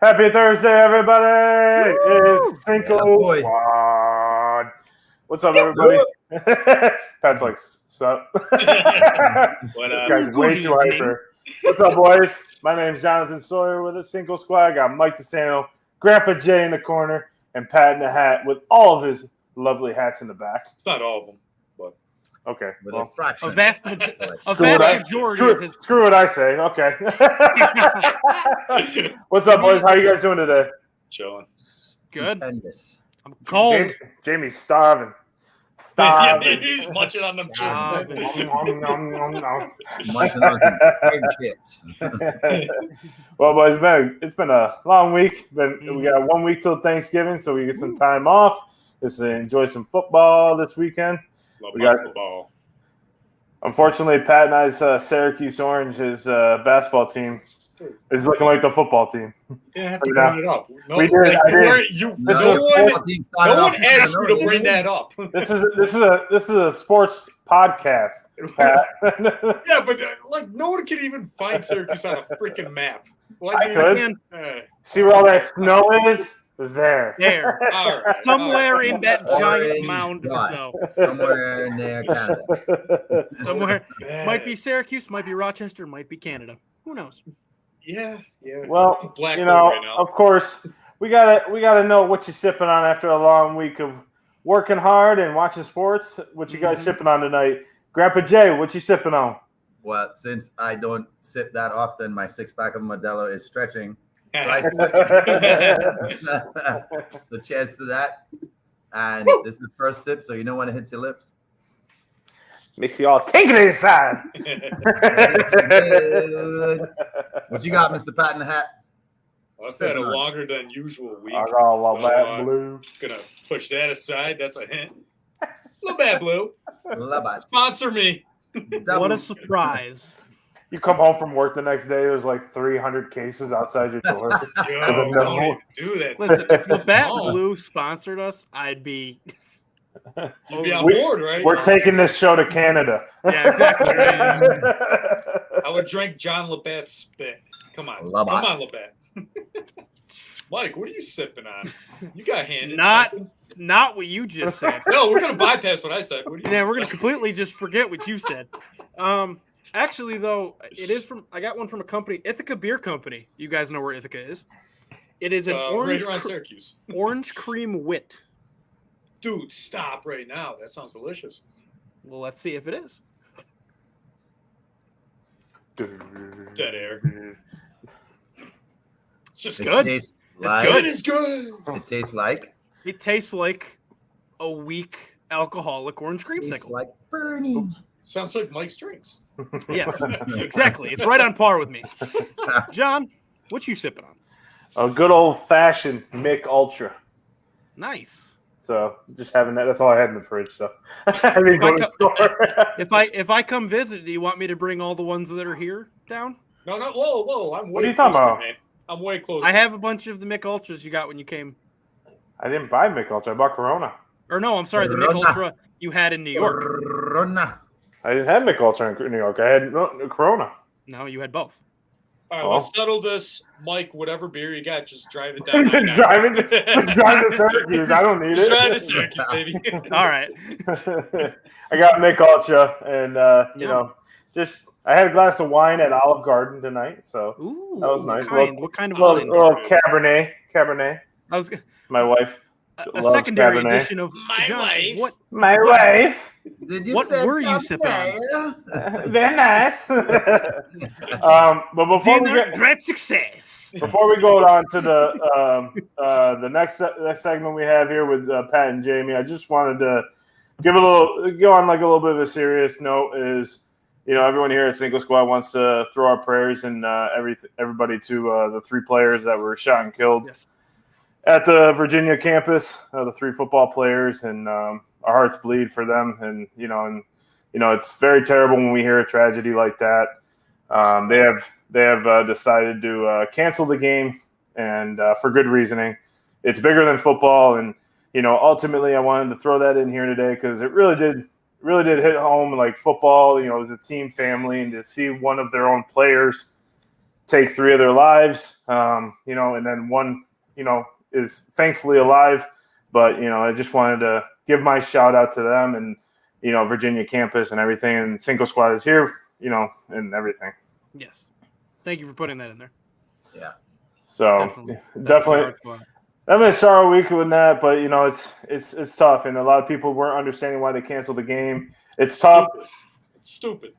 Happy Thursday, everybody! It's Cinco boy. Squad. What's up, everybody? Pat's like, sup? This guy's way too hyper. What's up, boys? My name's Jonathan Sawyer with the Cinco Squad. I got Mike DeSanto, Grandpa Jay in the corner, and Pat in the hat with all of his lovely hats in the back. It's not all of them, but okay. With Well, a fraction. A vast Screw majority of his. Screw what I say. Okay. What's up, boys? How you guys doing today? chilling. Good. Stupendous. I'm cold. Jamie's starving. He's munching on them Starving. Munching on some egg chips. Well, boys, it's been a long week. We got 1 week till Thanksgiving, so we get some time off. Just to enjoy some football this weekend. Love We got- football. Unfortunately, Pat and I's Syracuse Orange, his basketball team, is looking like the football team. Yeah, I have to bring it up. No, We did, I did. No No one asked you to bring that up. This is a sports podcast. Pat. Yeah, but no one can even find Syracuse on a freaking map. I could. Hey, See where all that snow is? There. There. all right, Somewhere in that giant Orange mound of dot. snow. Somewhere in there, Canada. Somewhere. Yeah. Might be Syracuse, might be Rochester, might be Canada. Who knows? Yeah. Well, Black you hole know, right now. of course, we gotta know what you're sipping on after a long week of working hard and watching sports. What you guys sipping on tonight? Grandpa Jay, what you sipping on? Well, since I don't sip that often, my six-pack of Modelo is stretching. So I the chance to that. And this is the first sip, so you know when it hits your lips. Makes you all tingly inside. What you got, Mr. Pat in the Hat? Well, I've had a longer than usual week. I got all of that blue. Gonna push that aside. That's a hint. Little Bad Blue. Love it. Sponsor me. What a surprise. You come home from work the next day, there's like 300 cases outside your door. Yo, No. don't even do that. Listen, if Labatt No. Blue sponsored us, I'd be. You'd be on We- board, right? We're taking this show to Canada. Yeah, exactly. I would drink John Labatt's spit. Come on. Labatt. Come on, Labatt. Mike, what are you sipping on? You got handed Not- something. Not what you just said. No, we're going to bypass what I said. What are you Yeah, we're gonna completely just forget what you said. Actually, though, it is from. I got one from a company, Ithaca Beer Company. You guys know where Ithaca is. It is an right around Syracuse. orange cream wit. Dude, stop right now. That sounds delicious. Well, let's see if it is. Dead air. It's just It good. tastes It's like, good. It is good. It tastes like. It tastes like a weak alcoholic orange Tastes creamsicle. like burning. Sounds like Mike's drinks. Yes, exactly. It's right on par with me. John, what you sipping on? A good old fashioned Mick Ultra. Nice. So just having that. That's all I had in the fridge. So I didn't go to the store. If I come visit, do you want me to bring all the ones that are here down? No, whoa. I'm way What are you talking closer, about? man. I'm way closer. I have a bunch of the Mick Ultras you got when you came. I didn't buy Mick Ultra. I bought Corona. Or no, I'm sorry, the Mick Ultra you had in New York. Corona. I didn't have Mick Ultra in New York. I had Corona. No, you had both. All right, let's settle this. Mike, whatever beer you got, just drive it down. Driving to Syracuse. I don't need Just it. drive to Syracuse, baby. All right. I got Mick Ultra, and you know, just I had a glass of wine at Olive Garden tonight, so Ooh, that was nice. What kind of a wine? little Cabernet. I was My wife a loves secondary Cabernet. edition of My John, wife. My wife. Did you What say were you something? Very nice. But before we get Great success. before we go on to the next segment we have here with Pat and Jamie, I just wanted to go on like a little bit of a serious note. Is everyone here at Cinco Squad wants to throw our prayers and everybody to the 3 players that were shot and killed Yes. at the Virginia campus, the 3 football players, and our hearts bleed for them. And it's very terrible when we hear a tragedy like that. They have decided to cancel the game, and for good reasoning. It's bigger than football, and ultimately I wanted to throw that in here today because it really did hit home. Like football, it was a team family, and to see one of their own players take 3 of their lives, you know, and then one, you know, is thankfully alive. But, you know, I just wanted to give my shout out to them and, you know, Virginia campus and everything. And Cinco Squad is here, you know, and everything. Yes. Thank you for putting that in there. Yeah. So definitely. I'm going to start a week with that, but, you know, it's tough. And a lot of people weren't understanding why they canceled the game. It's tough. It's stupid.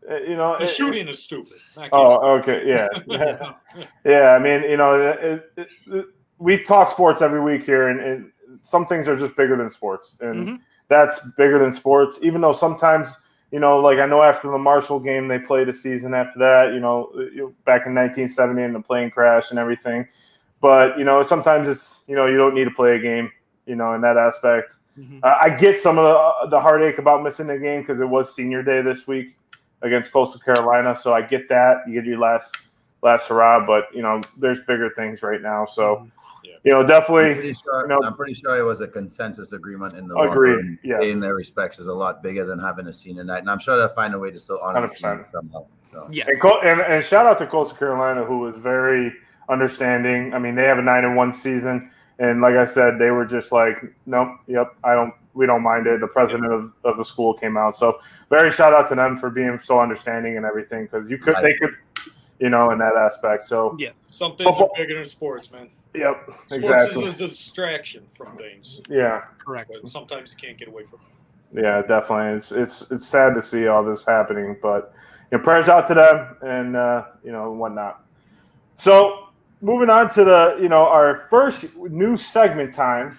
You know, the shooting is stupid. Okay. Yeah. Yeah. I mean, you know, we talk sports every week here, and some things are just bigger than sports. And that's bigger than sports, even though sometimes, you know, like I know after the Marshall game, they played a season after that, you know, back in 1970 and the plane crash and everything. But, you know, sometimes it's, you know, you don't need to play a game, you know, in that aspect. I get some of the heartache about missing the game because it was senior day this week against Coastal Carolina. So I get that. You get your last hurrah, but, you know, there's bigger things right now. So, you know, definitely. I'm pretty sure it was a consensus agreement in the locker room. Yes. In their respects is a lot bigger than having a senior night. And I'm sure they'll find a way to still honor the senior somehow. So. Yes. And shout out to Coastal Carolina, who was very understanding. I mean, they have a 9-1 season, and like I said, they were just like, nope, yep, we don't mind it. The president of the school came out, so very shout out to them for being so understanding and everything, because they could, you know, in that aspect. So yeah, some things are bigger than sports, man. Yep, sports is a distraction from things. Yeah, correct. But sometimes you can't get away from it. Yeah, definitely. It's sad to see all this happening, but you know, prayers out to them and you know, whatnot. So. Moving on to our first new segment time.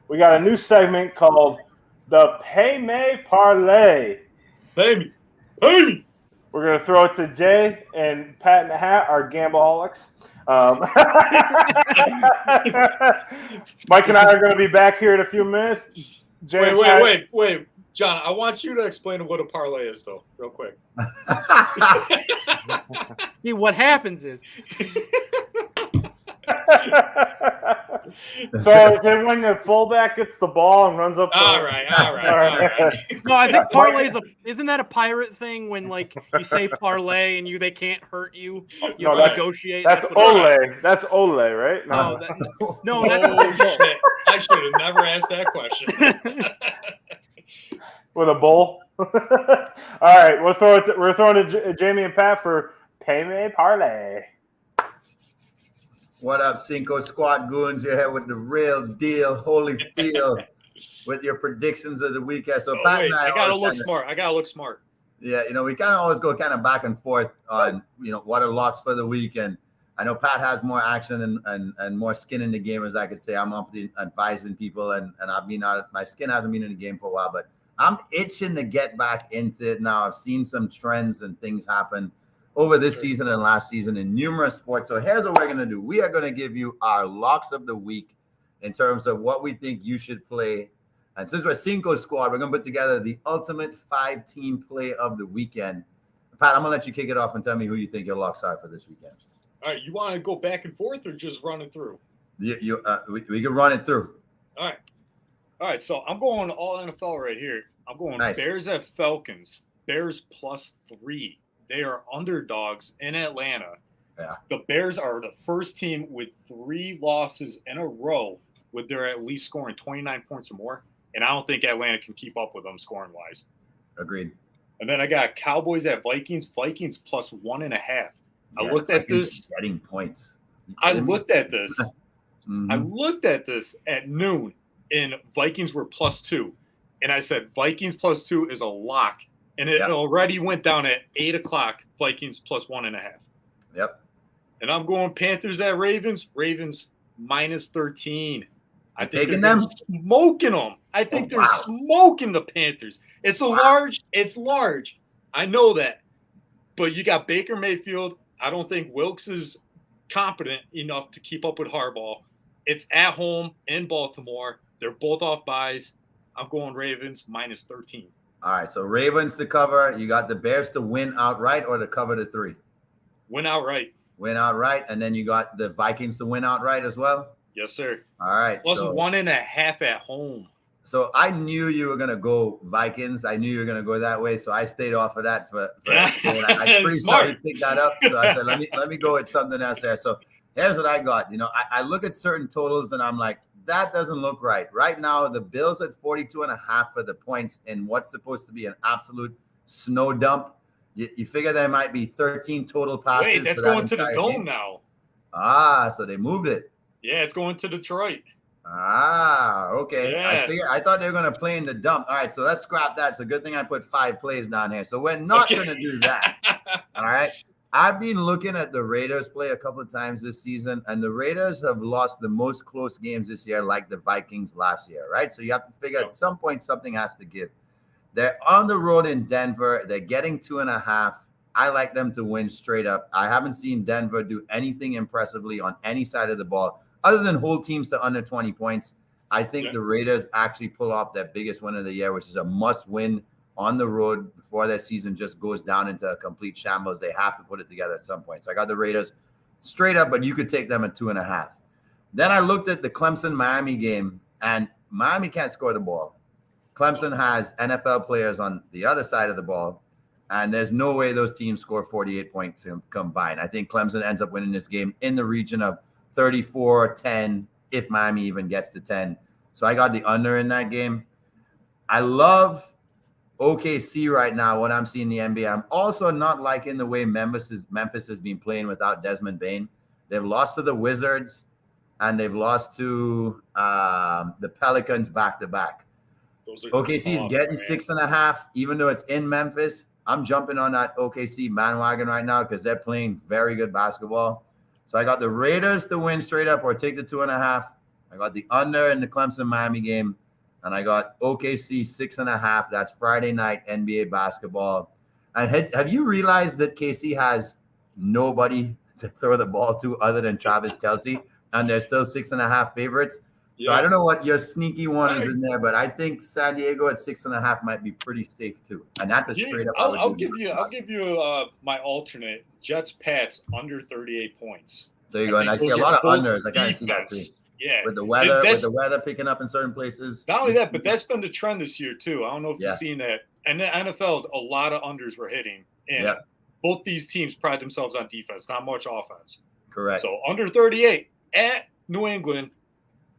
We got a new segment called the Pay Me Parlay. Pay me. Pay me. We're going to throw it to Jay and Pat in the Hat, our gambleholics. Mike and I are going to be back here in a few minutes. Jay, wait. John, I want you to explain what a parlay is, though, real quick. See, what happens is... So is it when the fullback gets the ball and runs up? All right. No, I think parlay isn't that a pirate thing when like you say parlay and they can't hurt you? You have to negotiate. That's Ole. That's Ole, right? No, that's shit. I should have never asked that question. With a bowl. All right, we're throwing to Jamie and Pat for Pay Me Parlay. What up, Cinco Squad goons? You're here with the real deal, Holyfield, with your predictions of the weekend. So Pat and I gotta look smart. Yeah, you know, we kind of always go kind of back and forth on, you know, what are locks for the week. And I know Pat has more action and more skin in the game, as I could say. I'm up to advising people, and I've been out. My skin hasn't been in the game for a while, but I'm itching to get back into it now. I've seen some trends and things happen over this season and last season in numerous sports. So here's what we're going to do. We are going to give you our locks of the week in terms of what we think you should play. And since we're Cinco Squad, we're going to put together the ultimate 5-team play of the weekend. Pat, I'm going to let you kick it off and tell me who you think your locks are for this weekend. All right. You want to go back and forth or just run it through? We can run it through. All right. So I'm going all NFL right here. I'm going Bears at Falcons. Bears +3. They are underdogs in Atlanta. Yeah. The Bears are the first team with 3 losses in a row with their at least scoring 29 points or more. And I don't think Atlanta can keep up with them scoring-wise. Agreed. And then I got Cowboys at Vikings. Vikings +1.5. Yeah, I looked at this. Getting points. I looked at this. I looked at this at noon, and Vikings were +2. And I said, Vikings +2 is a lock. And it already went down at 8 o'clock, Vikings +1.5. Yep. And I'm going Panthers at Ravens. Ravens -13. I think taking them? Smoking them. I think they're smoking the Panthers. It's large. I know that. But you got Baker Mayfield. I don't think Wilkes is competent enough to keep up with Harbaugh. It's at home in Baltimore. They're both off buys. I'm going Ravens -13. All right, so Ravens to cover. You got the Bears to win outright or to cover the 3? Win outright. Win outright, and then you got the Vikings to win outright as well? Yes, sir. All right. +1.5 at home. So I knew you were gonna go Vikings. I knew you were gonna go that way. So I stayed off of that I'm pretty sure you picked that up. So I said, let me go with something else there. So here's what I got. I look at certain totals and I'm like, that doesn't look right. Right now, the Bills at 42.5 for the points in what's supposed to be an absolute snow dump. You figure there might be 13 total passes. Wait, that's going to the Dome now. So they moved it. Yeah, it's going to Detroit. Okay. Yeah. I thought they were going to play in the dump. All right, so let's scrap that. It's a good thing I put 5 plays down here. So we're not going to do that. All right. I've been looking at the Raiders play a couple of times this season, and the Raiders have lost the most close games this year, like the Vikings last year, right? So you have to figure at some point something has to give. They're on the road in Denver. They're getting 2.5. I like them to win straight up. I haven't seen Denver do anything impressively on any side of the ball other than hold teams to under 20 points. I think the Raiders actually pull off their biggest win of the year, which is a must win on the road before their season just goes down into a complete shambles. They have to put it together at some point. So I got the Raiders straight up, but you could take them at 2.5. Then I looked at the Clemson-Miami game, and Miami can't score the ball. Clemson has NFL players on the other side of the ball, and there's no way those teams score 48 points combined. I think Clemson ends up winning this game in the region of 34-10, if Miami even gets to 10. So I got the under in that game. I love OKC right now, what I'm seeing in the NBA. I'm also not liking the way Memphis has been playing without Desmond Bane. They've lost to the Wizards, and they've lost to the Pelicans back-to-back. OKC is getting 6.5, even though it's in Memphis. I'm jumping on that OKC bandwagon right now because they're playing very good basketball. So I got the Raiders to win straight up or take the 2.5. I got the under in the Clemson-Miami game. And I got OKC 6.5. That's Friday night NBA basketball. And have you realized that KC has nobody to throw the ball to other than Travis Kelce? And they're still 6.5 favorites. So I don't know what your sneaky one is in there, but I think San Diego at 6.5 might be pretty safe too. And that's a straight up. I'll give you my alternate Jets Pats under 38 points. So you're going. I see a lot of unders. I kind of see that too. Yeah, with the weather picking up in certain places. Not only that, but that's been the trend this year too. I don't know if you've seen that. And the NFL, a lot of unders were hitting, and both these teams pride themselves on defense, not much offense. Correct. So under 38 at New England,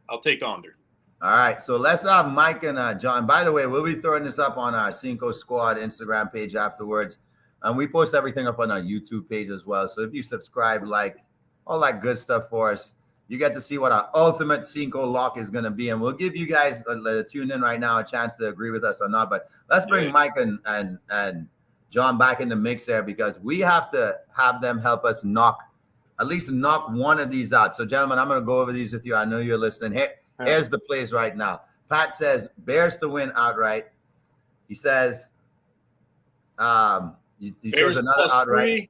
I'll take the under. All right, so let's have Mike and John. By the way, we'll be throwing this up on our Cinco Squad Instagram page afterwards, and we post everything up on our YouTube page as well. So if you subscribe, like all that good stuff for us, you get to see what our ultimate Cinco lock is going to be. And we'll give you guys tune in right now a chance to agree with us or not. But let's bring Mike and John back in the mix there because we have to have them help us at least knock one of these out. So, gentlemen, I'm going to go over these with you. I know you're listening. Here's the plays right now. Pat says Bears to win outright. He says he chose another outright.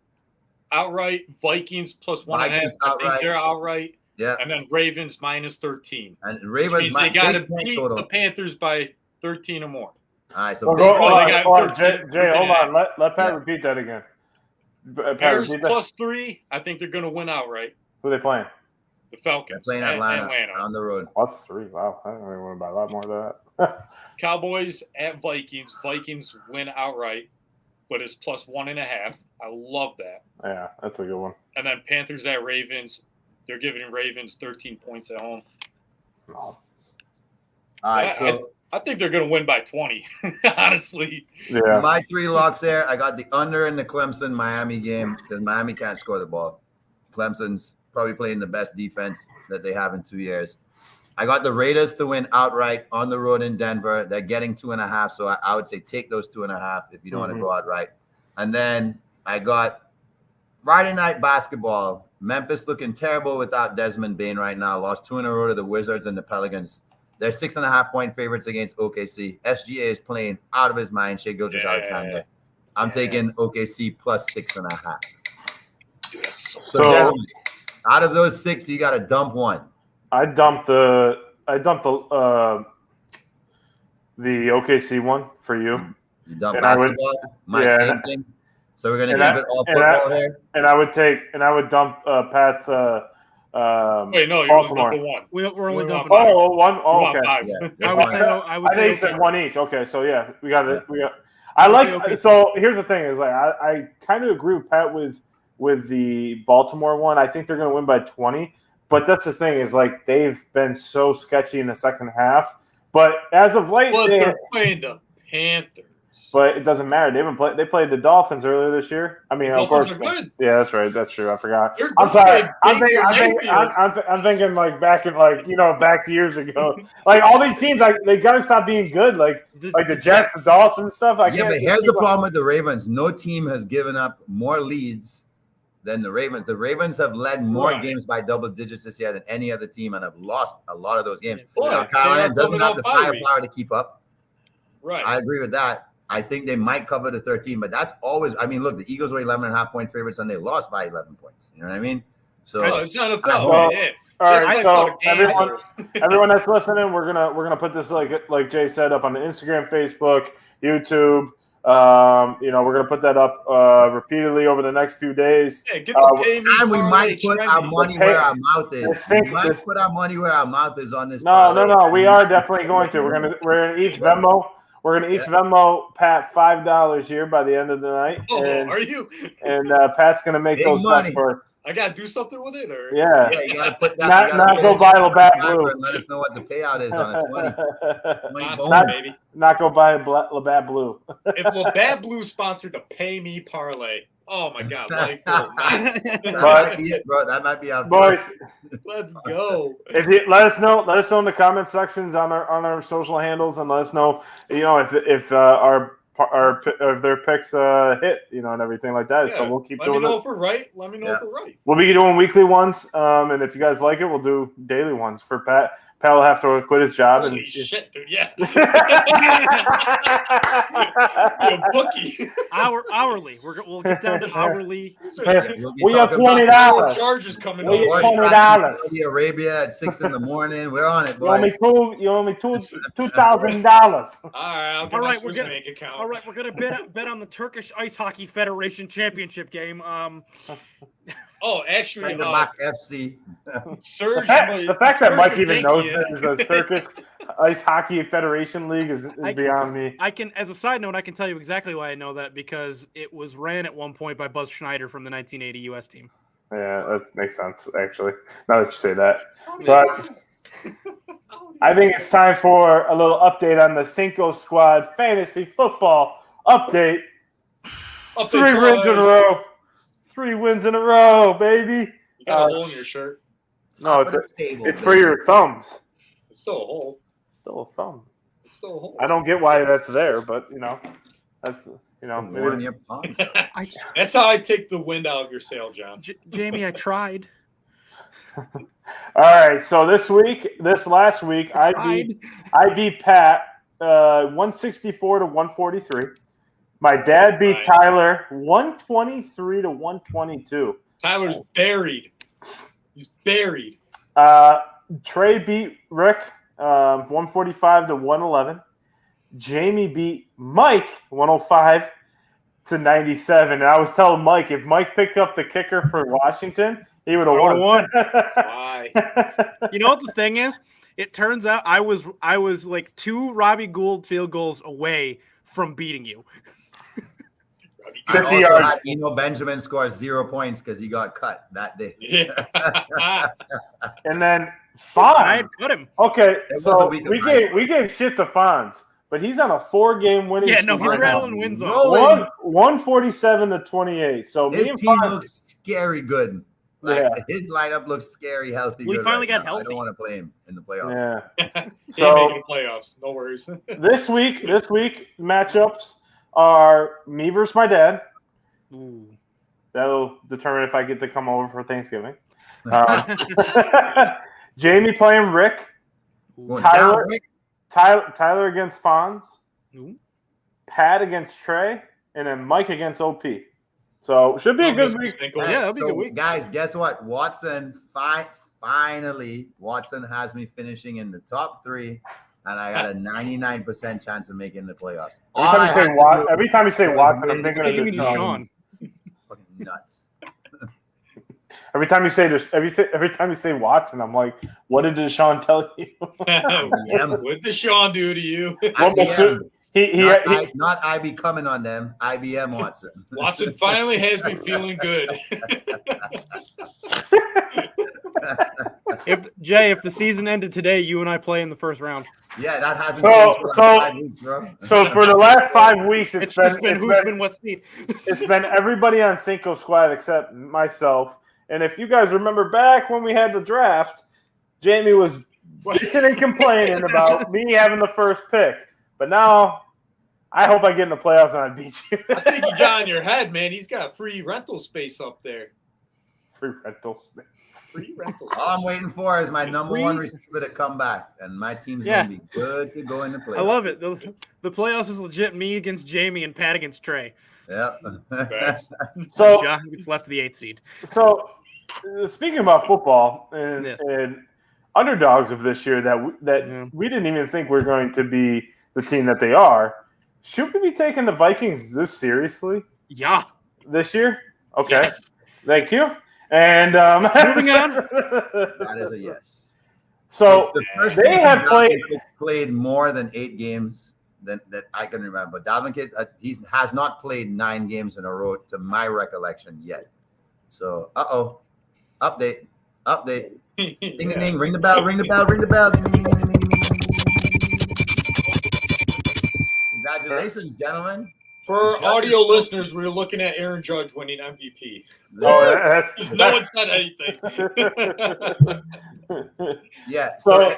Outright. Vikings plus 1.5. I think they're outright. Yeah. And then Ravens minus 13. And Ravens they got to beat the Panthers by 13 or more. All right. So Jay, hold on. Let Pat repeat that again. Bears plus 3. I think they're going to win outright. Who are they playing? The Falcons. They're playing Atlanta on the road. Plus 3. Wow. I don't even win by a lot more than that. Cowboys at Vikings. Vikings win outright, but it's plus 1.5. I love that. Yeah, that's a good one. And then Panthers at Ravens. They're giving Ravens 13 points at home. All right, so I think they're going to win by 20, honestly. Yeah. My 3 locks there. I got the under in the Clemson-Miami game because Miami can't score the ball. Clemson's probably playing the best defense that they have in 2 years. I got the Raiders to win outright on the road in Denver. They're getting 2.5, so I would say take those 2.5 if you don't want to go outright. And then I got Friday night basketball. Memphis looking terrible without Desmond Bane right now. Lost 2 in a row to the Wizards and the Pelicans. They're 6.5-point favorites against OKC. SGA is playing out of his mind. Shai Gilgeous-Alexander. I'm taking OKC plus 6.5. So gentlemen, out of those 6, you got to dump one. I dumped the OKC one for you. You dump basketball. Mike, same thing. So we're gonna keep it all football here. And I would dump Pat's Wait, no, you're Baltimore. number one. We're only dumping. five. Oh, one. You Oh, want okay. five. Yeah, I would say no. I would I think say you said okay. one each. Okay, so yeah, we got it. Yeah. We got. I would like. say okay. So here's the thing: is like I kind of agree with Pat with the Baltimore one. I think they're going to win by 20. But that's the thing is like they've been so sketchy in the second half. But as of late, But they're playing the Panthers. But it doesn't matter. They played the Dolphins earlier this year. I mean, of course. Dolphins are good. Yeah, that's right. That's true. I forgot. They're I'm sorry. good. I'm thinking like back in back years ago. Like all these teams, like they gotta stop being good. Like the Jets, the Dolphins, and stuff. I Yeah, can't. but here's the problem with the Ravens. No team has given up more leads than the Ravens. The Ravens have led more games by double digits this year than any other team and have lost a lot of those games. Boy, Carolina doesn't have the firepower to keep up. Right. I agree with that. I think they might cover the 13, but that's always. I mean, look, the Eagles were 11.5-point favorites and they lost by 11 points. You know what I mean? So it's not a Well, foul. all right, so everyone that's listening, we're gonna put this like Jay said up on the Instagram, Facebook, YouTube. We're gonna put that up repeatedly over the next few days. Yeah, get the pay me and we might put our money where our mouth is. We might put our money where our mouth is on this. No. We are definitely going to. We're gonna each Venmo. We're gonna each Venmo Pat $5 here by the end of the night. Oh, are you? And Pat's gonna make those money. for us. I gotta do something with it, or Yeah, you gotta put that. Not go buy Labatt Blue. And let us know what the payout is on a 20. Not go buy Labatt Blue. If Labatt Blue sponsored the Pay Me parlay, oh my God, life will that might be it, bro. That might be our boys. Let's go. If you let us know in the comment sections on our social handles, and let us know, if their picks hit, and everything like that. So we'll keep doing it. Let me know if we're right. We'll be doing weekly ones, and if you guys like it, we'll do daily ones for Pat. Pat will have to quit his job. Holy shit, dude! Yeah. You're a bookie. Hourly. We'll get down to hourly. We have $20. Charges coming. We have $20. Saudi Arabia at 6 a.m. We're on it, boys. You owe me $2,000. All right, I'll get my Swiss bank account. All right, we're gonna bet on the Turkish Ice Hockey Federation championship game. Oh, actually, the back FC. Serge, the fact that Mike even knows the Turkish Ice Hockey Federation League is beyond me. I can, as a side note, I can tell you exactly why I know that, because it was ran at one point by Buzz Schneider from the 1980 U.S. team. Yeah, that makes sense, actually, now that you say that. But I think it's time for a little update on the Cinco Squad Fantasy Football update. 3 wins in a row. 3 wins in a row, baby. You got a hole in your shirt. No, it's for your thumbs. It's still a hole. It's still a thumb. It's still a hole. I don't get why that's there, but that's in your palms. That's how I take the wind out of your sail, John. Jamie, I tried. All right, so this last week, I beat Pat 164 to 143. My dad beat Tyler 123 to 122. Tyler's buried. He's buried. Trey beat Rick 145 to 111. Jamie beat Mike 105 to 97. And I was telling Mike, if Mike picked up the kicker for Washington, he would have won. Why? You know what the thing is? It turns out I was like 2 Robbie Gould field goals away from beating you. 50 yards. Benjamin scores 0 points because he got cut that day. Yeah. And then Fonz. I had cut him. Okay, so we gave shit to Fonz, but he's on a 4-game winning streak. Yeah, no, he's rattling wins off. 147 to 28. So his team looks scary good. His lineup looks scary, healthy. We finally got healthy. I don't want to play him in the playoffs. Yeah. So making playoffs. No worries. this week matchups are me versus my dad. Ooh. That'll determine if I get to come over for Thanksgiving. Jamie playing Rick. Tyler against Fonz. Ooh. Pat against Trey. And then Mike against OP. So should be a good week. Yeah, that'll be a good week. Guys, guess what? Watson finally has me finishing in the top 3. And I got a 99% chance of making the playoffs. Every time you say Watson, I'm thinking of Sean. Fucking nuts. Every time you say Watson, I'm like, what did Deshaun tell you? What did Deshaun do to you? Not IB coming on them. IBM Watson. Watson finally has me feeling good. If the season ended today, you and I play in the first round. Yeah, that hasn't changed for 5 weeks, bro. So for the last 5 weeks, it's been who's been what seed. It's been everybody on Cinco squad except myself. And if you guys remember back when we had the draft, Jamie was bitching and complaining about me having the first pick. But now, I hope I get in the playoffs and I beat you. I think you got in your head, man. He's got free rental space up there. Free rental space. All I'm waiting for is my number one receiver to come back, and my team's going to be good to go in the playoffs. I love it. The playoffs is legit me against Jamie and Pat against Trey. Yep. So John gets left to the 8th seed. So speaking about football and underdogs of this year that we didn't even think were going to be the team that they are, should we be taking the Vikings this seriously? Yeah. This year? Okay. Yes. Thank you. And moving on. That is a yes. So they have played more than 8 games that I can remember. Dalvin Cook, he has not played 9 games in a row to my recollection yet. So, update. Ding, ding, ding. Ring the bell. Ding, ding, ding, ding, ding. Congratulations, gentlemen. For audio listeners, we're looking at Aaron Judge winning MVP. No one said anything. Yeah. So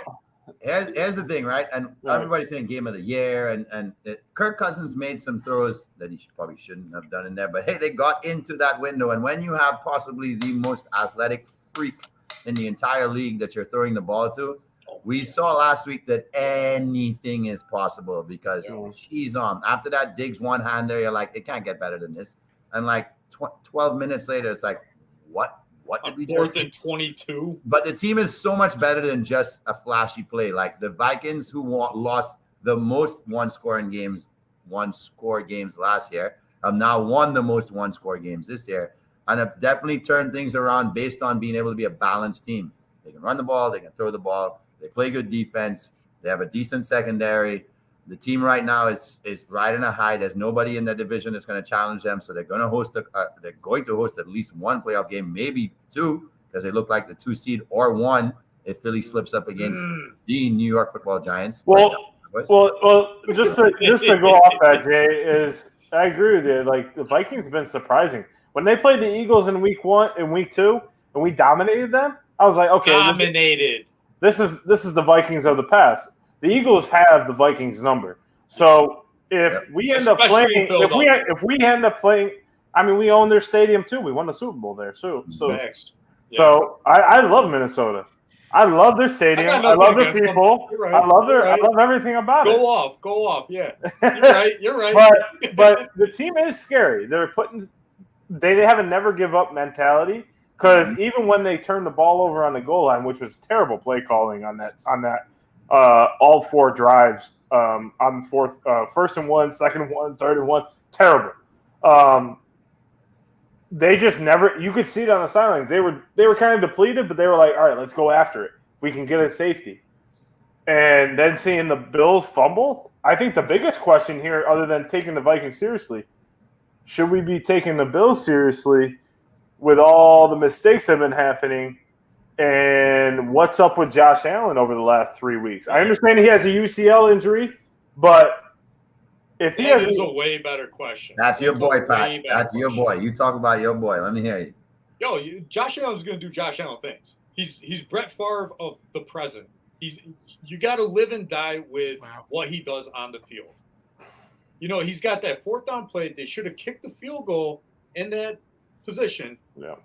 here's the thing, right? And everybody's saying game of the year, and Kirk Cousins made some throws that he probably shouldn't have done in there. But hey, they got into that window, and when you have possibly the most athletic freak in the entire league that you're throwing the ball to, we saw last week that anything is possible because she's on. After that Diggs one-hander, you're like, it can't get better than this. And like 12 minutes later, it's like, what did we just see? 4th and 22. But the team is so much better than just a flashy play. Like the Vikings, who lost the most one-score games last year, have now won the most one-score games this year, and have definitely turned things around based on being able to be a balanced team. They can run the ball, they can throw the ball. They play good defense. They have a decent secondary. The team right now is riding a high. There's nobody in the division that's going to challenge them. So they're going to host at least one playoff game, maybe 2, because they look like the 2 seed or 1 if Philly slips up against the New York Football Giants. Well, just to go off that, Jay, is I agree with you. Like the Vikings have been surprising when they played the Eagles in week 1 and week 2, and we dominated them. I was like, okay, dominated. This is the Vikings of the past. The Eagles have the Vikings number. So if we end up playing, I mean, we own their stadium too. We won the Super Bowl there. So I love Minnesota. I love their stadium. I love their people. Right. I love everything about it. Go off. Yeah, you're right. but the team is scary. They have a never give up mentality. Because even when they turned the ball over on the goal line, which was terrible play calling on that all 4 drives on the 4th, 1st and 1, 2nd and 1, 3rd and 1, terrible. They just never. You could see it on the sidelines. They were kind of depleted, but they were like, all right, let's go after it. We can get a safety. And then seeing the Bills fumble, I think the biggest question here, other than taking the Vikings seriously, should we be taking the Bills seriously? With all the mistakes that have been happening, and what's up with Josh Allen over the last 3 weeks? I understand he has a UCL injury, but if he has a way better question. That's your boy, Pat. That's your boy. You talk about your boy. Let me hear you. Josh Allen's going to do Josh Allen things. He's Brett Favre of the present. You got to live and die with what he does on the field. He's got that 4th down play. They should have kicked the field goal in that position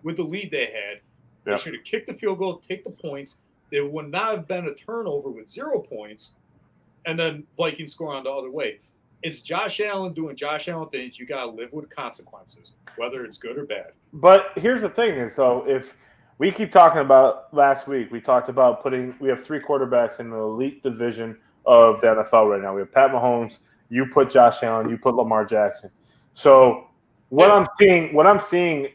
with the lead they had. They should have kicked the field goal, take the points. There would not have been a turnover with 0 points, and then Vikings score on the other way. It's Josh Allen doing Josh Allen things. You got to live with consequences, whether it's good or bad. But here's the thing is, so if we keep talking about last week, we talked about we have 3 quarterbacks in the elite division of the NFL right now. We have Pat Mahomes, you put Josh Allen, you put Lamar Jackson. So what I'm seeing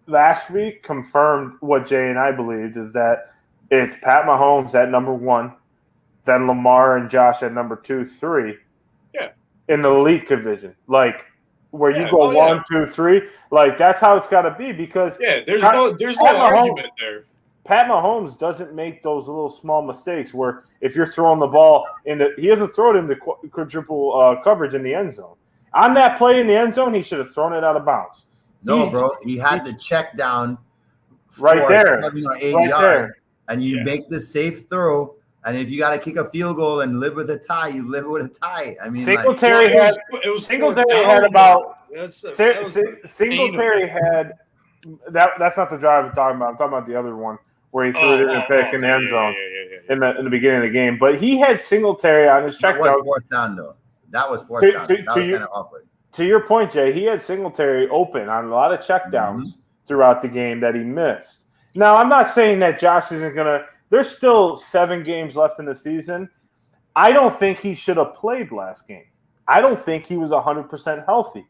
last week confirmed what Jay and I believed, is that it's Pat Mahomes at number 1, then Lamar and Josh at number 2, 3. Yeah. In the elite division, like where you Yeah, go oh, yeah. 1, 2, 3, like that's how it's got to be, because there's Pat- no Pat argument there. Pat Mahomes doesn't make those little small mistakes where if you're throwing the ball he doesn't throw it into quadruple coverage in the end zone. On that play in the end zone, he should have thrown it out of bounds. No, bro, he had the check down right there, 7 or 8 right yards, there. and you make the safe throw. And if you got to kick a field goal and live with a tie, you live with a tie. I mean, Singletary it was Singletary had about Singletary had that's not the drive I'm talking about. I'm talking about the other one where he threw it in a pick in the end zone in the beginning of the game. But he had Singletary on his check down. That was fourth down, though. That was fourth down. That was kind of awkward. To your point, Jay, he had Singletary open on a lot of checkdowns throughout the game that he missed. Now, I'm not saying that Josh isn't going to – there's still 7 games left in the season. I don't think he should have played last game. I don't think he was 100% healthy.